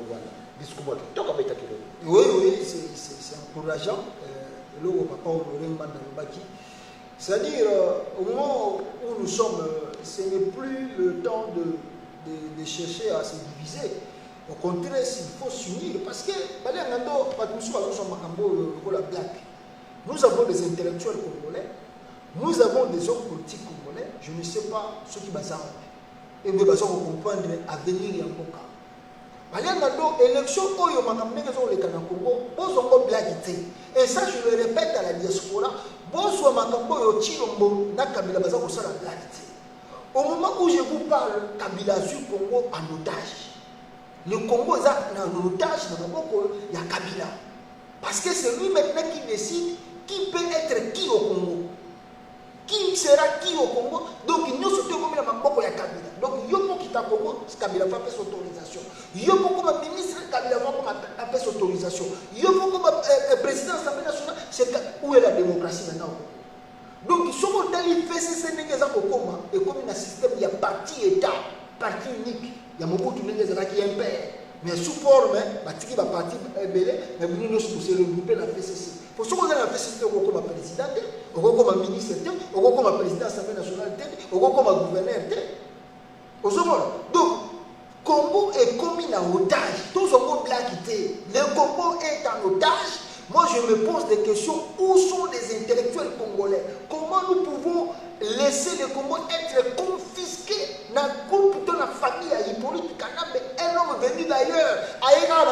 Rwanda. Discours oui, c'est encourageant. Le papa Honoré Rwanda. C'est-à-dire, au moment où nous sommes, ce n'est plus le temps de chercher à se diviser. Au contraire, il faut s'unir. Parce que, nous avons des intellectuels congolais, nous avons des hommes politiques congolais, je ne sais pas ce qui va s'arranger. Et nous devons comprendre l'avenir et encore. L'élection, et ça je le répète à la diaspora, bonsoir makambo yo Chilombo na Kabila baza ko sala blague. Au moment où je vous parle, Kabila a eu Congo en otage. Le Congo est en otage dans il y a Kabila. Parce que c'est lui maintenant qui décide qui peut être qui au Congo. Qui sera qui au Congo. Donc il n'y a pas de Kabila. Donc il y a qui t'a Congo, Kabila va faire son autorisation. Il y a comme ministre, Kabila va faire son autorisation. Il y a comme président de l'Assemblée nationale, c'est où est la démocratie maintenant. Donc ils sont dans les FCC et comme un système, il y a parti État, parti unique. Il y a beaucoup de gens qui aiment mais sous forme, il y a parti belé, mais nous sommes regroupés dans la FCC. Pour ce qu'on a la FCC, on comme président, on comme ministre, on comme président de l'Assemblée nationale, on comme gouverneur. Donc, Congo est commis en otage. Tout ce monde là quitté. Le Congo est en otage. Moi, je me pose des questions. Où sont les intellectuels congolais? Comment nous pouvons laisser le Congo être confisqué dans la famille à Hippolyte Kanabe, un homme venu d'ailleurs, à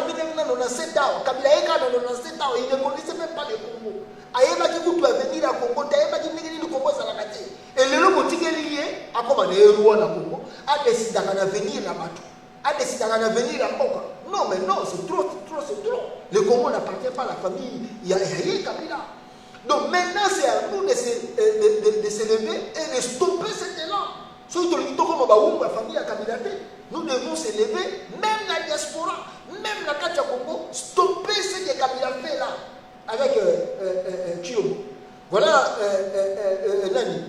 1997 ans, Kabila dans 97 ans, il ne connaissait même pas le Congo. Aïeba qui doit venir à Congo, Aïeba qui n'est pas le Congo, ça l'a gâté. Et le logo qui est lié, à comment les héros dans le Congo, a décidé d'en venir là-bas. A décidé d'en venir là-bas. Non, mais non, c'est trop, c'est trop. Le Congo n'appartient pas à la famille, il y a Kabila. Donc maintenant, c'est à nous de s'élever et de stopper cet élan. Nous devons s'élever, même la diaspora, même la Katia Congo, stopper ce que Kabila fait là, avec Chiobo. Voilà, Nani,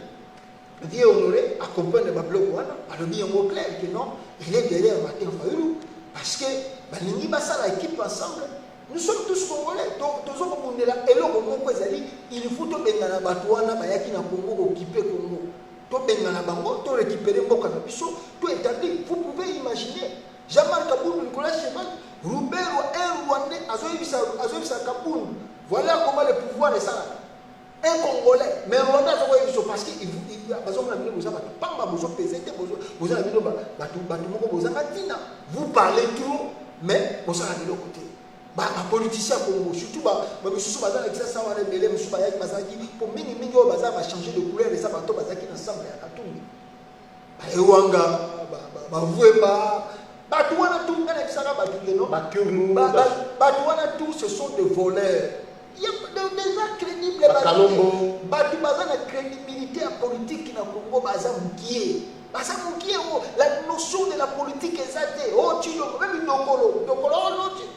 Vieux Honoré, accompagne de Bablo Kouana, a le mis un mot clair que non, il est derrière Martin Fayoulou, parce que Balingi Bassa, l'équipe ensemble, nous sommes tous Congolais, donc tous on est là, et là, il faut que Bengana Batouana, Bayaki na Congo, occuper Congo. Tout récupérer tout établi. Vous pouvez imaginer Jamal Kaboul, Nicolas Cheval, Roubero, un Rwandais, Azoïsa Kaboul. Voilà comment le pouvoir est ça. Un Congolais, mais Rwanda, parce qu'il vous parlez trop, mais vous allez de l'autre côté. Les politiciens Congo, surtout pour minimum changer de couleur et ça va ensemble à Katumbi. Ewanga, tout ce sont des voleurs. Il y a des gens crédibles. La crédibilité politique qui n'a pas la notion de la politique exaltée. Oh, même Dokolo.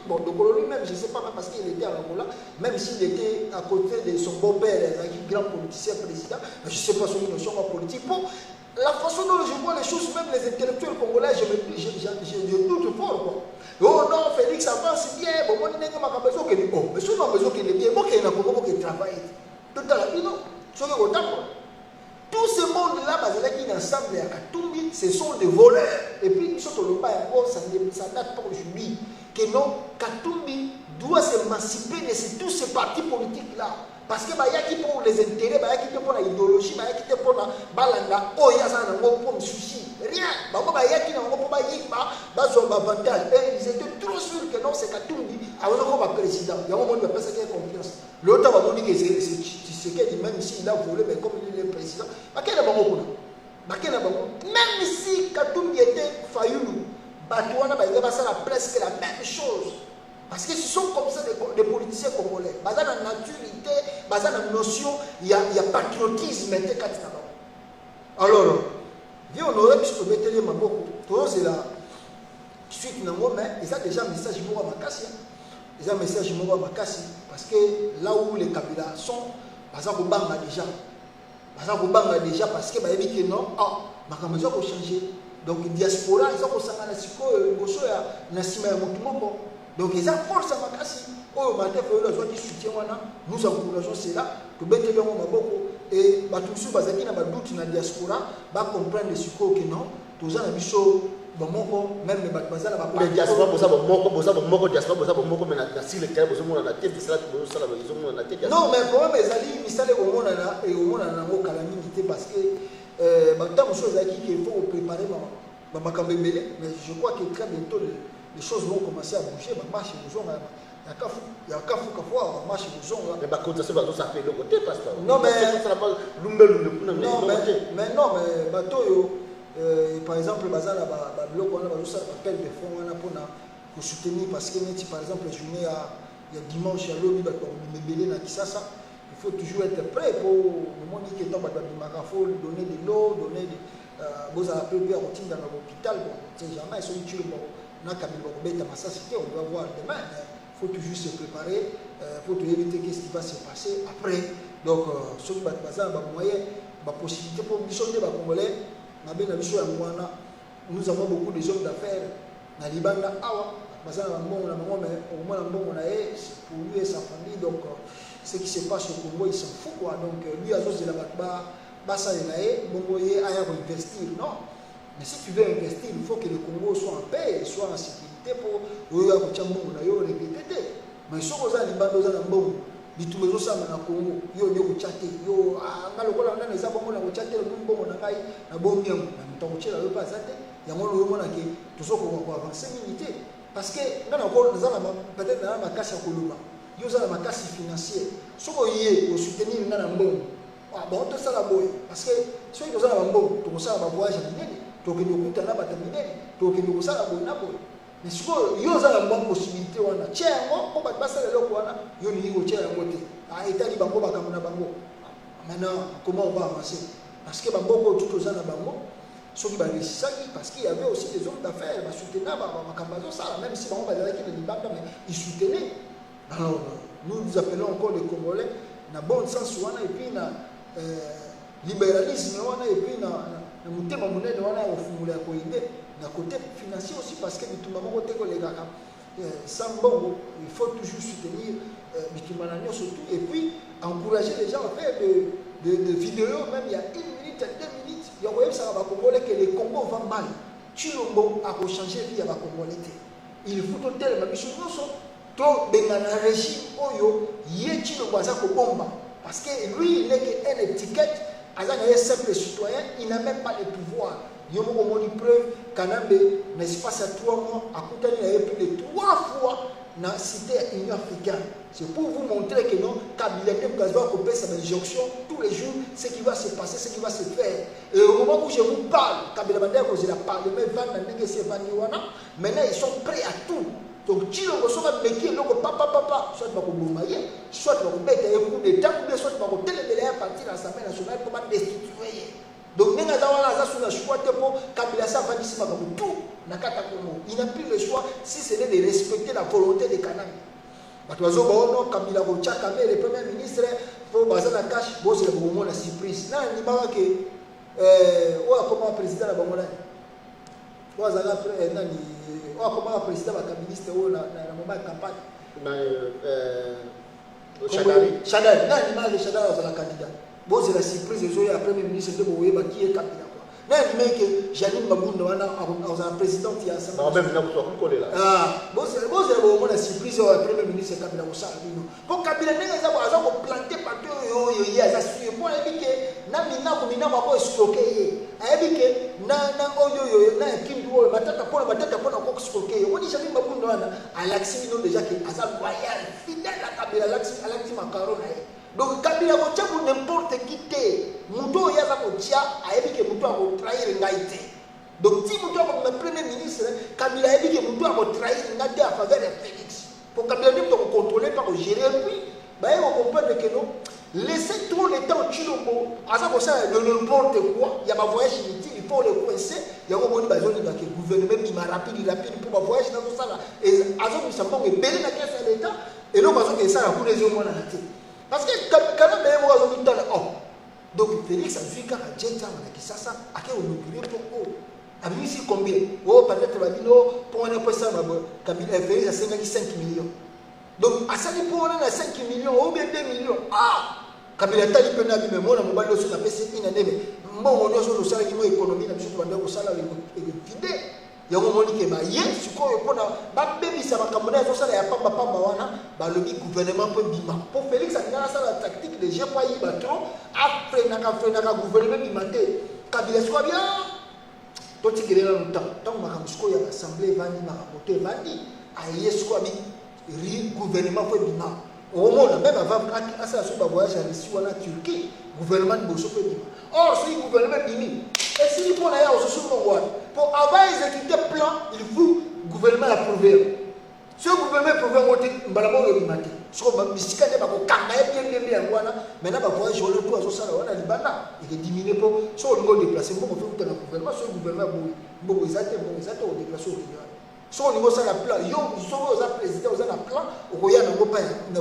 Dokolo lui-même, je ne sais pas, même parce qu'il était à Angola, même s'il était à côté de son beau-père, un grand politicien président, je ne sais pas son notion politique. Bon, la façon dont je vois les choses, même les intellectuels congolais, je doute fort. Quoi. Oh non, Félix avance bien, bon, moi, je n'ai pas besoin qu'il est bon. Mais si on a besoin qu'il est bien, moi, qu'il y a un Congo qui travaille. Tout à la vie, non. Tout ce monde-là, qui est ensemble à Katumbi, ce sont des voleurs. Et puis, ils sont au Lopa, ça date pas aujourd'hui. Que non, Katumbi doit s'émanciper de tous ces partis politiques-là. Parce que il y a qui pour les intérêts, il y a qui pour l'idéologie, il y a qui pour la balanda, oh, il y a ça pour me souci. Rien. Il y a qui pour avantage. Et ils étaient trop sûrs que non, c'est Katumbi. Alors, comme président, il y a un moment où il n'y a pas cette confiance. L'autre va dire que c'est qu'il même s'il a volé, mais comme il est le président, même si Katumbi était Fayoulou, Batouana, il va faire presque la même chose. Parce que ce sont comme ça des politiciens congolais. Dans la nature, dans la notion, il y a patriotisme. Alors, on aurait pu se mettre les maboko. C'est la suite, mais ils ont déjà un message à Makassi. Ils ont un message à Makassi. Parce que là où les Kabila sont, ils ont déjà. Ils ont déjà parce que non, ils ont changé. Donc, diaspora, ils ont changé. Donc, ils ont force à Makassi. Nous encourageons cela. Et tous ceux qui ont doute dans la diaspora comprennent que non, tous les même les diaspora, non, mais le problème est parce que il faut préparer mais je crois que très bientôt les choses vont commencer à bouger. il y a qu'à voir marche aux gens là. Mais par contre ça fait le côté pasteur. Non mais bateau par exemple bazala ba biloko wana bazosala appel de fonds wana pona pour soutenir parce que neti par exemple journée il y a dimanche à lobi bato mebele na Kisasa il faut toujours être prêt pour le monde qui est en bas de faut donner de l'eau donner vous appelez bien routine dans l'hôpital bon c'est jamais sur YouTube na kabilo beta massacité on doit voir demain il faut toujours se préparer pour éviter qu'est-ce qui va se passer après donc ceux qui bazala ba moyen ba possibilité pour missionner ba congolais. Nous avons beaucoup de hommes d'affaires dans les bandes awa, mais pour lui et sa famille, donc ce qui se passe au Congo, il s'en fout quoi. Donc lui a juste de la basa investir, non. Mais si tu veux investir, il faut que le Congo soit en paix, soit en sécurité pour répéter. Mais si on a les bandes bitumezo sama na Congo yo nyo kuchate yo ngalokola ndana eza bongo na kuchate bongo na kai na bombi yango na mtakuchela yo pasate yango lo mona ke tosoko ko avancer minute parce que ngana ko nzala peut-être na makasi ya koluma yo za makasi financier soko yé au soutenir ngana mbongo bon to sala boy parce que soki to sala mbongo to sala ba voyage minene to ke nyokuta na bata minene to ke nyokusala boy na boy. Mais si vous avez une bonne possibilité, vous avez une possibilité. Maintenant, comment on va avancer? Parce que tout aux parce qu'il y avait aussi des hommes d'affaires, même si ils soutenaient. Alors, nous appelons encore les Congolais, dans le bon sens, et puis dans le libéralisme, et puis dans le d'un côté financier aussi parce que sans bon, il faut toujours soutenir surtout et puis encourager les gens à faire de vidéos même il y a 1 minute, 2 minutes il y a ça va que les Congo vont mal Chilombo a changé vie à Congolais il faut tout tel ma mission to bengana régime oyo yé Chilombo aza ko bomba parce que lui il n'est qu'une étiquette un simple citoyen il n'a même pas le pouvoir. Il y a une preuve Kanambe, l'espace à 3 mois, a coûté plus de 3 fois dans la cité Union africaine. C'est pour vous montrer que non, Kabila va couper sa injonction tous les jours, ce qui va se passer, ce qui va se faire. Et au moment où je vous parle, Kabila Bandé, vous avez parlé, maintenant ils sont prêts à tout. Donc, si on reçoit un métier, papa, soit pour Boumaïe, soit pour mettre un coup de temps, soit pour téléméler à partir de l'Assemblée nationale pour destituer. Donc, il n'a plus le choix si ce n'est de respecter la volonté des Kanami. Le Premier ministre, pour baser la cache, bon, c'est le moment de la surprise. Non, il n'y a pas que. Comment le président de la Bangolani comment le président de la ministre dans le moment de campagne Chadari. Non, il n'y a pas de Chadari dans la candidat. Bon, c'est la surprise des autres, après le ministre de Boé, qui est candidat. Mais que Janine Mabounda, on président qui a ça. Non, même là, vous êtes collé là. Bon, c'est le moment la surprise, après le ministre de Kabila Oussardino. Bon, Kabila n'est pas planté partout, il y a ça suivi. Bon, il dit que Namina, Mina, va pas stocker. Il dit que na Kim Duo, Batata pour encore stocker. On dit Janine Mabounda, à l'accès, déjà qui est loyal, fidèle à Kabila, à l'accès Macaron. Donc, Kabila Motia pour n'importe qui t'es. Mouto Yaza Motia a dit que Mouto a trahir Ngaïté. Donc, si Mouto a le Premier ministre, Kabila a dit que Mouto a trahir Ngaïté à faveur de Félix. Pour Kabila ne pas contrôler, pas gérer, puis, on comprend que non. Laissez trop le temps au Chilombo, à ça, de n'importe quoi. Il y a ma voyage inutile, il faut le coincer. Il y a un moment où le gouvernement qui m'a rapide pour ma voyage dans tout ça. Et à ça, nous sommes belé dans la l'État. Et nous, parce que ça a coulé les hommes dans la tête. Parce que quand même, il y a un donc Félix a vu qu'à Djenta, Kisasa, à qui on nous pour eux. A vu ici combien? Oh, peut-être pour un peu ça, Félix a 5 millions. Donc, à ça, pour un 5 millions, ou bien 2 millions. Ah! Kabila Tali peut n'avoir même moi, on va le sur la PCI, mais bon, on a sur le salaire qui m'a économie, on a sur le salaire fidèle. Il y a un moment qui est hier, ce qu'on a baby ça va comme ça, il y a pas le gouvernement peut bima. Pour Félix, ça la tactique, les gens pas y battront, après, il y a un gouvernement qui m'a dit, Kabila soit bien, toi tu es là longtemps, tant que il y a l'assemblée, il y a un côté, il y a un gouvernement fait bima au monde même avant ça sur ba voyage à Russie ou en Turquie gouvernement de bosso fait bima or ce gouvernement bimi et si pour la ya au sur pour avoir exécuter plan il faut gouvernement approuver ce gouvernement approuver monter mbalabo le bimate so ba misika ne ba ko kanga bien wana maintenant ba voyage au retour à ça wana libana et diminuer pour so on go déplacer pour faire tout le gouvernement ce gouvernement bon exactement au déplacer au Kenya so on go ça la plan yo so go za président za la plan o ko ya na go pa na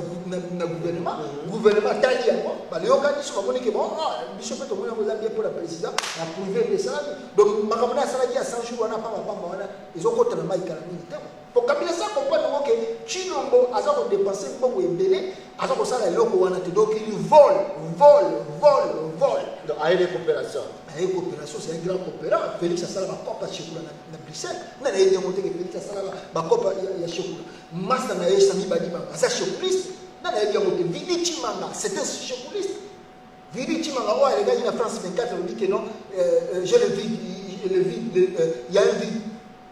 gouvernement tali yango ba le yo ka diso ba que bon biso pe to mona go za bien pour la président approuver les ça donc makamona ça la ya 100 jours wana pa wana ils ont contre la maïka la militaire pour Kabila ça comprendre que Chinombo a ça dépenser beaucoup ebele a ça ko ça la loko wana te donc il vole donc a une coopération c'est un grand coopérant Félix a ça la copa chekula na Bruxelles na na monter que Félix a ça la copa ya chekula master na Sami Badiba ça chekuliste na na monter Vidi Chimanga c'est un chekuliste Vidi Chimanga ouais les gars de la France 24 on dit que non j'ai le vide il y a un vide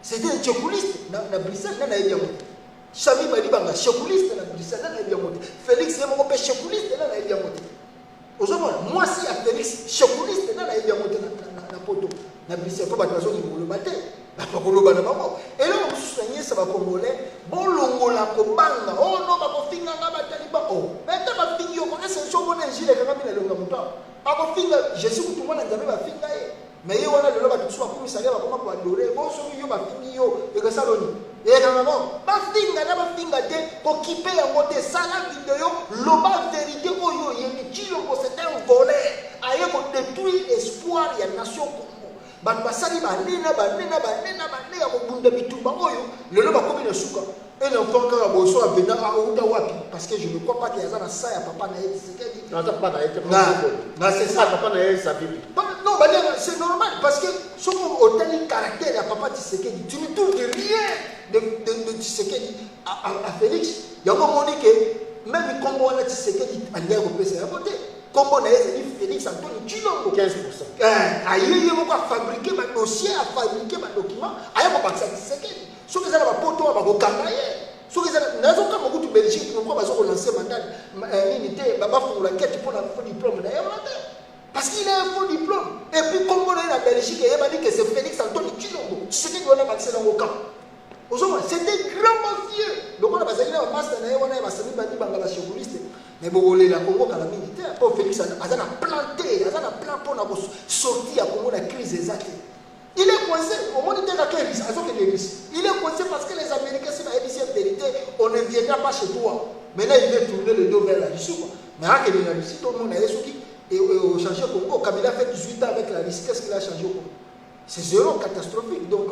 c'était un chekuliste na Bruxelles na na monter Sami Badiba chekuliste na Bruxelles na na monter Félix est mon chekuliste na na monter moi si à Félix chekuliste na na monter na poto na Bruxelles pour battre le matin na pakoloba na bango et là on soigner ça va congolais bon longola ko banga oh non ba ko finga nga batali ba oh mais ta ba fingi yo ko ese so bona njile ka kabila longa muto ba ko finga Jésus kutu mwana nzambe ba finga ye mais ye wana lelo ba tsuwa ko misale ba ko ma adore bo so yo ba fingi yo e ka saloni e ka ngamo ba finga te ko kipe ya ngote sala vidéo loba vérité oyo ye chilo ko c'est un voleur aye ko détruire espoir ya nation bantu basali banena ya kobunda bitumba oyo lelo bakomi na suka et l'enfant quand aboso a venu à outa wapi parce que je ne crois pas qu'il y a ça na sa ya papa na yé Tshisekedi non ça pas na yé na c'est ça papa na yé sa bibi non c'est normal parce que son hôtel caractère ya papa Tshisekedi tu ne trouves rien de Tshisekedi à Félix yango moni que même Kombo na Tshisekedi anga ko pesa ya voter Kombo na yé Félix Antoine Tshilombo 15% aye moko a fabriquer ba dossier a fabriquer ba document aye ko bakisa Tshisekedi so que ça va poto ba ko kanga ye so que ça nazo ka mokutu Belgique pourquoi ba zo ko lancer mandat unité ba fondula quête pour la faux diplôme na yé parce qu'il a un faux diplôme et puis Kombo na Belgique et ba dit que c'est Félix Antoine Tshilombo Tshisekedi on a bakisa dans au camp c'est des grands mafieux donc on a basé na master na yé wana ba sami ba di bangala chevuliste mais bon la Congo ka la militaire pour Félix azana planté azana plan pour na sortir à Congo la crise exacte il est coincé au monde de la crise il est coincé parce que les Américains c'est la vérité on ne viendra pas chez toi maintenant il veut tourner le dos vers la Russie mais à quel la Russie tout le monde a essayé et au changer Congo Kabila fait 18 ans avec la Russie qu'est-ce qu'il a changé au Congo c'est zéro catastrophique donc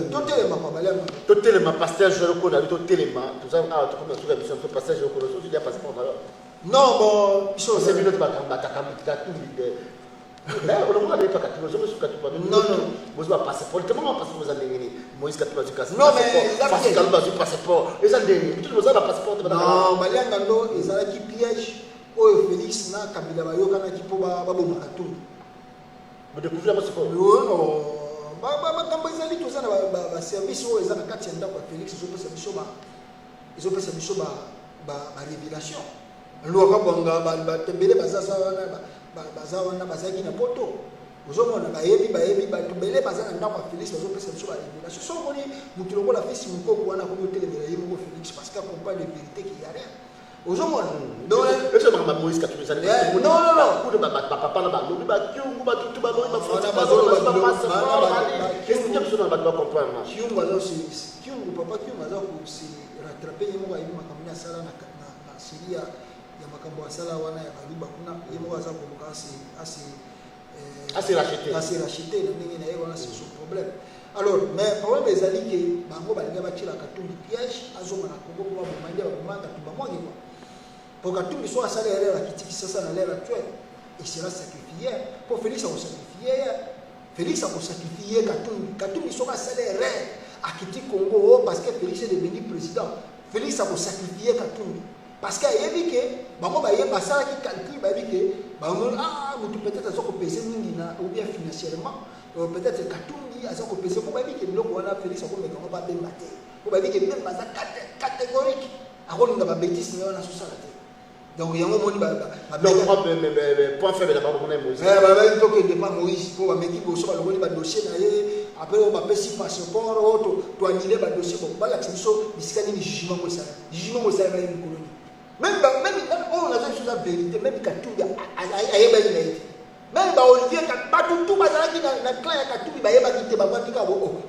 tout téléma pasteur je le connais tout téléma tout ça ah tout comme ça mission pasteur je le connais il y a passeport alors non bon c'est bien notre bataka tout mais on ne pas katilo je me suis katilo non vous pas passeport comment passeport vous avez Moïse katilo du casse non mais parce que kalba du passeport les andeni tout vous avez passeport non balianga ndo ezala ki piège oyo Félix na Kabila bayoka na ki po ba bomba tout vous découvrez pas ce qu'on non makambo ezali toza na baservice oyo eza na kati ya ndako ya Félix ezopesa biso barévélation lwaka bwanga batembele bazaza wana bazalaki na poto ozomona bayebi bato bele baza na ndako ya Félix bazopesa biso barévélation so omoni motu lokola fisi mokoko wana akomi otelemela ye moko Félix parce que accompagne de vérité qui y a rien ozomona donc est-ce que ma Moïse katulu ça non coup de papa na ba lobi ba kyungu ba tutu ba lobi ba fona ba zolo ba qu'est-ce que tu dois comprendre kyungu azo si kyungu papa kyungu azo ko si rattraper yemo ba yima kamina sala na Syria ya makambo asala wana ya baluba kuna yemo azo ko assez racheté na ndenge na yego na c'est son problème alors mais problème ezali que bango balinga batila katumbi piège azoma na Congo kwa bomanga tumba mwangi kwa pour Katumbi soit à l'air qui ça dans l'air actuel il sera sacrifié pour Félix a sacrifié Félix a sacrifié Katumbi soit à l'air à quitter Congo parce que Félix est devenu président Félix a sacrifié Katumbi parce qu'il a dit que bango ba yeba ça qui calcule ba dit que peut-être aza kopesa mingi na ou bien financièrement peut-être Katumbi aza kopesa po babi ke biloko wana Félix akomeka ngo babemba te po babi ke même baza catégorique akolinga ba bêtise na wana sosala te donc yango moni donc point faible d'abord on est Moïse ba to ke de pas Moïse po ba meki boso ba lokoli ba dossier na ye après on ba pesi passeport to annuler ba dossier bon ba la biso bisika ni jugement ko ça na une colonie même on a chose la vérité même Katumbi ayeba ile même Olivier tout bazalaki na clan ya Katumbi bayeba kite ba kwatika no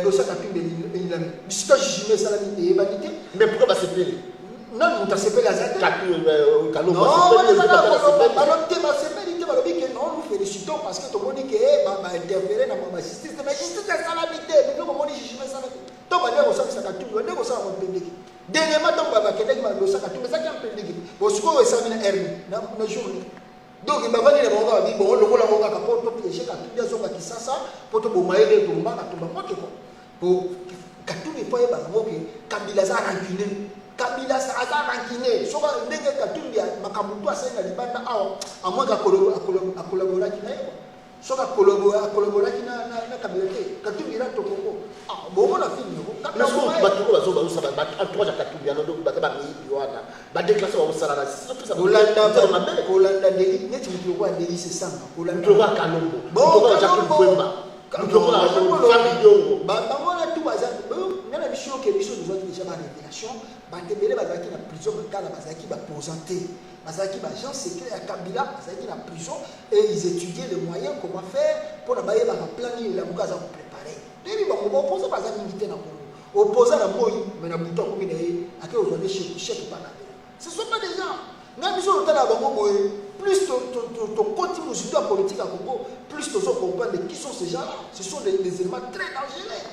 dossier Katumbi il a bisika jugement ça la ayeba kite mais pourquoi ba se plaindre non on t'a sepelé la zate Kalou non nous félicitons parce que tout le monde dit que interférer dans ma justice mais justice c'est salamité nous comment on jugement ça donc on est au sein de ça Katumbi on est au sein de mon public dernièrement donc ba kende ma dossier Katumbi ça qui en public au secours et ça vient na journée donc il m'a dit bon on dit bon le la bonga pour piéger Katumbi azonga kisasa pour to bomaele to mbaka to bamoke ko pour Katumbi faut yeba ngo ke Kabila za rancune Kabila sa aza rancune soka ndenge Katumbi makambutu asena libanda awa amwaka collaborer kinayo soka collaborer na Kabila te Katumbi ra to Congo bon na film ko mais ko batu ko bazo bazo ba entourage Katumbi ano do ba mi wana ba déclarer ba usala na surtout ça Holanda deli neti mutu ko deli c'est ça Holanda ko Kalombo ko Jacques Mbemba mutu ko la famille yongo ba ngona tu baza nana biso ke biso nous autres déjà ba révélation ba tebele ba zaki na prison kala ba zaki ba posanté ba zaki ba gens secret ya Kabila ba zaki na prison et ils étudiaient les moyens comment faire pour na baye ba planifier la mukaza ko préparer debi ba ko opposer ba zaki militaire na Congo opposer na moyi mais na buto ko bina ye ake ozone chef pas na ce sont pas des gens na biso otala ba ngo plus ton continue sur la politique à Congo plus tu comprendre qui sont ces gens là ce sont des éléments très dangereux.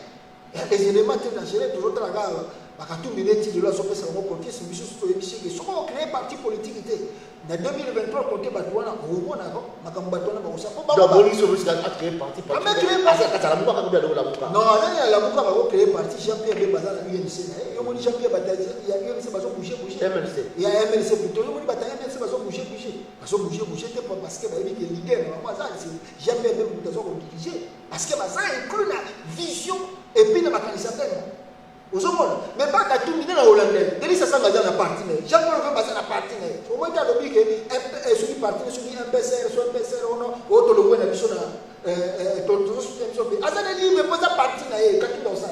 Les éléments très dangereux, toujours dans la gare, Katumbi neti de la sope ça va compter sur mission sur émission que soit on crée parti politique était en 2023 compter batouana au moins avant makambo batouana ba osako ba donc boni sur risque à créer parti la muka ka kubia la muka non nani la muka ba créer parti Jean-Pierre Bembaza na UNC na yo moni Jean-Pierre Bataille ya UNC bazo bouger MLC ya MLC plutôt yo moni Bataille MLC bazo bouger te parce que ba yebi que leader na moi ça Jean-Pierre Bembaza ko diriger parce que ça inclut la vision et puis na bakanisateur mais pas Katumbi na Hollandais deli ça sanga dans la partie mais jamais on va passer la partie mais au moins dans le bique sur une partie sur un MPCR non autre le point na biso na to système so be azana libre pour sa partie na Katumbi dans ça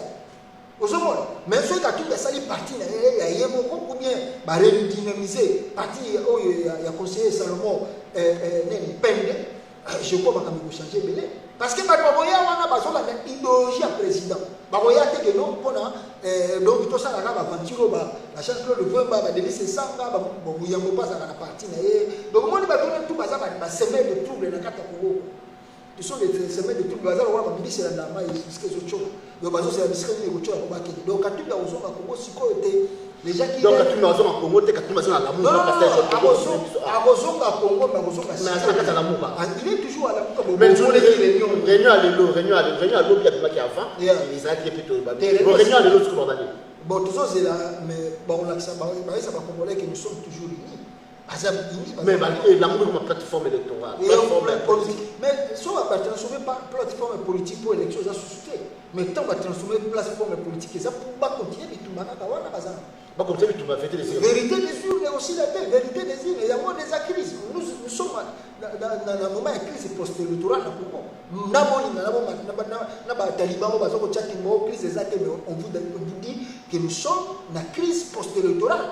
mais sur Katumbi ça li partie na ya yebo ko bien ba redynamiser partie ya conseiller Salomon neni pende je crois que va changer belé parce que bakoya wana bazola na idéologie ya président bakoya te que non pona donc tout ça là ba aventure ba la chance Claude Vemba ba Denis Sanga ba Muyambo pas na partie na donc moi ba tout baza ba semaine de trouble na kata Congo ils sont les semaines de trouble baza wa ba ministre na ma jusqu'à zocho donc bazo c'est la ministre ni ko choa ko ba ke donc Katumbi ozo ba Congo siko était les gens qui donc Katumbi ozo ba Congo te Katumbi ozo na la muka parce que azo ba Congo ba ozo ba na la muka il est toujours à la muka mais sur les réunion à l'eau qui avant ils a été plutôt réunion à l'eau ce qu'on va dire bon tout ça c'est là mais bon là ça va Congolais que nous sommes toujours unis mais la mouvement plateforme électorale mais si on va pas transformer plateforme politique pour élection ça suscite mais tant on va transformer plateforme politique ça pour pas continuer tout le monde pas comme ça, tu vas fêter les vérité des urnes et aussi la vérité des urnes. Il y a moins des crises. Nous sommes dans un moment de crise post-électorale. On vous dit que nous sommes dans la crise post-électorale.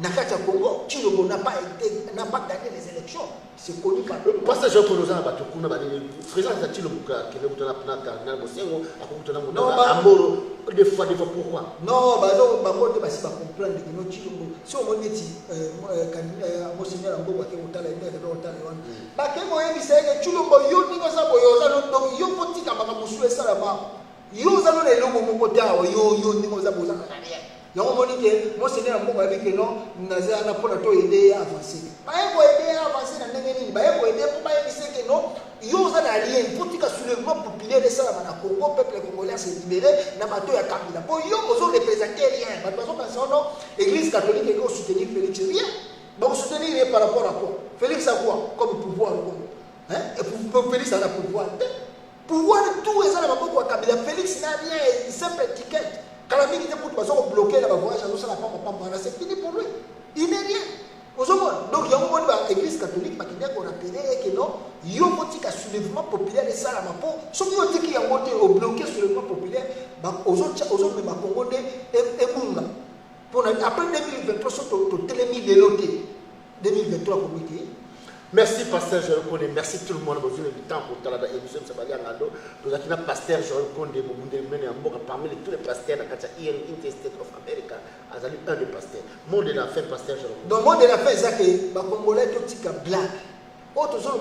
Nakata Congo, Chilombo n'a pas gagné les élections. C'est connu par le parce que je connais un bateau qu'on a dit président de Chilombo qui est dans la cardinal Bosengo à côté de Amoro des fois pourquoi non bah non bah moi pas si pas comprendre que nous Chilombo si on me dit monseigneur Ambo qui est au talent de talent bah que moi il c'est Chilombo yo ni ça boyo ça donc yo faut tika ba musu ça là-bas yo ça non les logo mon côté yo ni ça boza yango moni ke monseigneur Mbongo abi ke non naza na pona to aider à avancer baye ko aider à avancer na ndenge nini baye ko aider pour baye bise ke non yo za na rien faut tika soulèvement populaire de ça na Congo peuple congolais se libérer na bato ya Kabila po yo ozo représenter rien bato bazo penser non église catholique ko soutenir Félix rien ba soutenir par rapport à quoi Félix a quoi comme pouvoir au Congo? Hein? Et pour Félix a le pouvoir. Pouvoir de tout et ça n'a pas beaucoup à Kabila. Félix n'a rien, une simple étiquette. Quand la ministre pour de bloquer la voyage, c'est fini pour lui. Il n'est rien. Donc il y a un moment où l'église catholique qui a appelé que non, il y a un soulèvement populaire de ça. Sauf qu'il y a un bloqué soulèvement populaire, aux autres même à Congo et Bunga. Après 2023, sur télémis de l'OT. 2023 comme il dit. Merci Pasteur Joël Kondé, merci tout le monde. Vous avez du temps pour la émission de Sabali Angando. Nous avons Pasteur Joël Kondé, parmi tous les pasteurs de la Interstate of America, Azali un des pasteurs. Monde de la fin, Pasteur Joël Kondé. Dans le monde de la fin, c'est que les Congolais sont black. Autres sont les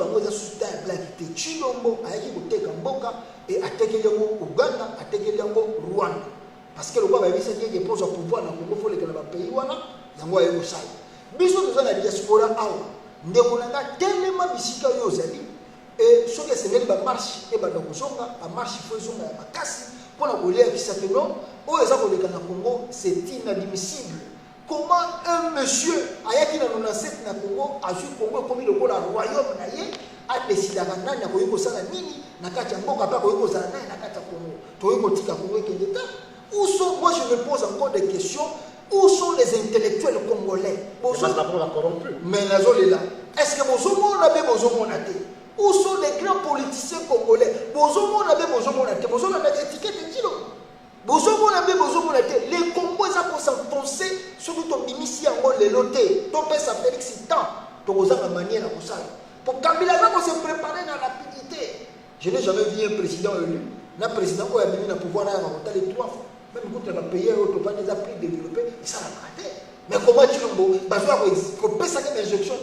black qui étaient Chilombo, Aïki Boteka Mboka, et Atekeyango Uganda, Atekeyango Rwanda. Parce que le roi va dire que les postes au pouvoir dans le Congo, il faut que les pays wana, yango ayo sala. Biso dans la diaspora awa. Ndemonanga tellement bisika yo zali et soki esengeli ba marche et ba dokozonga ba marche faut zonga ya makasi pour la kolia qui s'appelle o eza koleka na Congo c'est inadmissible. Comment un monsieur ayaki na 97 na Congo azui Congo comme le royaume na ye a décidé nani na koyiko sala nini na kati ya mboka pa koyiko sala nani na kati ya Congo toyiko tika Congo ke d'État. Où sont, moi je me pose encore des questions. Où sont les intellectuels congolais? Mais là. Est-ce que Bozomo n'a pas besoin de monter? Où sont les grands politiciens congolais? Bozomo n'a pas besoin de monter. Bozomo n'a pas d'étiquette de kilo. Bozomo n'a pas besoin de monter. Les Congolais ont s'enfoncer sur ton bimisi en les lotés. Ton père s'appelle Félix Temps. Ton Rosa la manière à ça. Pour Kabila, on s'est préparé dans la rapidité. Je n'ai jamais vu un président élu. Un président qui a mis le pouvoir à la les 3 fois. Même quand on a payé, on a déjà pris développé, et ça l'a raté. Mais comment tu le vois? Parce qu'on peut ça que l'injection,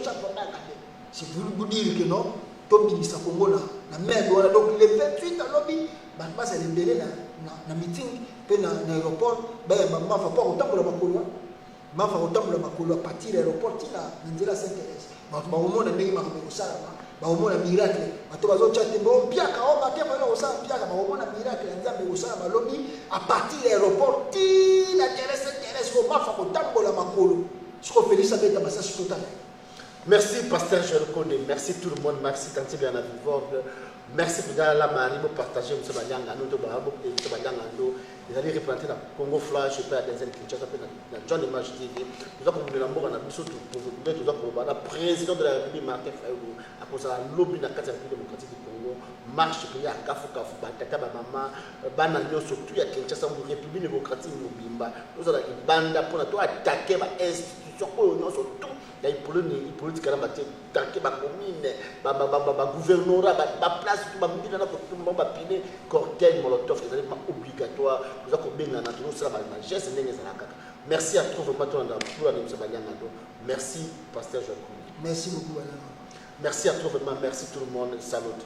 si vous dites que non, Tom dit ça Congo là, la merde, donc les 28 à lobby, c'est le délai dans le meeting, puis dans l'aéroport, ben, maman va pas autant pour la Makolo, maman va autant pour la Makolo, à partir de l'aéroport, il a la Sainte-Thérèse. Au moment où on a mis au moins un miracle. À partir de l'aéroport, merci Pasteur Joël Kondé, merci tout le monde, merci Tanti bien à vivre. Merci pour la Marie pour partager M. Banyanga, nous ils allaient représenter le Congo Flash, je peux aller dans le John Image TV. Nous avons pour le président de la République, Martin Fayulu, à cause de la lobby de la République démocratique du Congo, marche pour y avoir Kafu Kafu, Bataka Bama, Bananyo, surtout il y a Kinshasa, la République démocratique de Mobimba. Nous avons une bande pour attaquer l'institution, surtout. Il y a une politique qui a attaqué la commune, le gouvernorat, la place, le cortège, molotov, c'est obligatoire. Nous avons bien la nature, c'est la geste. Merci à tous, merci, Pasteur Joël Kondé. Merci beaucoup, Alain. Merci à tous, merci tout le monde. Salut.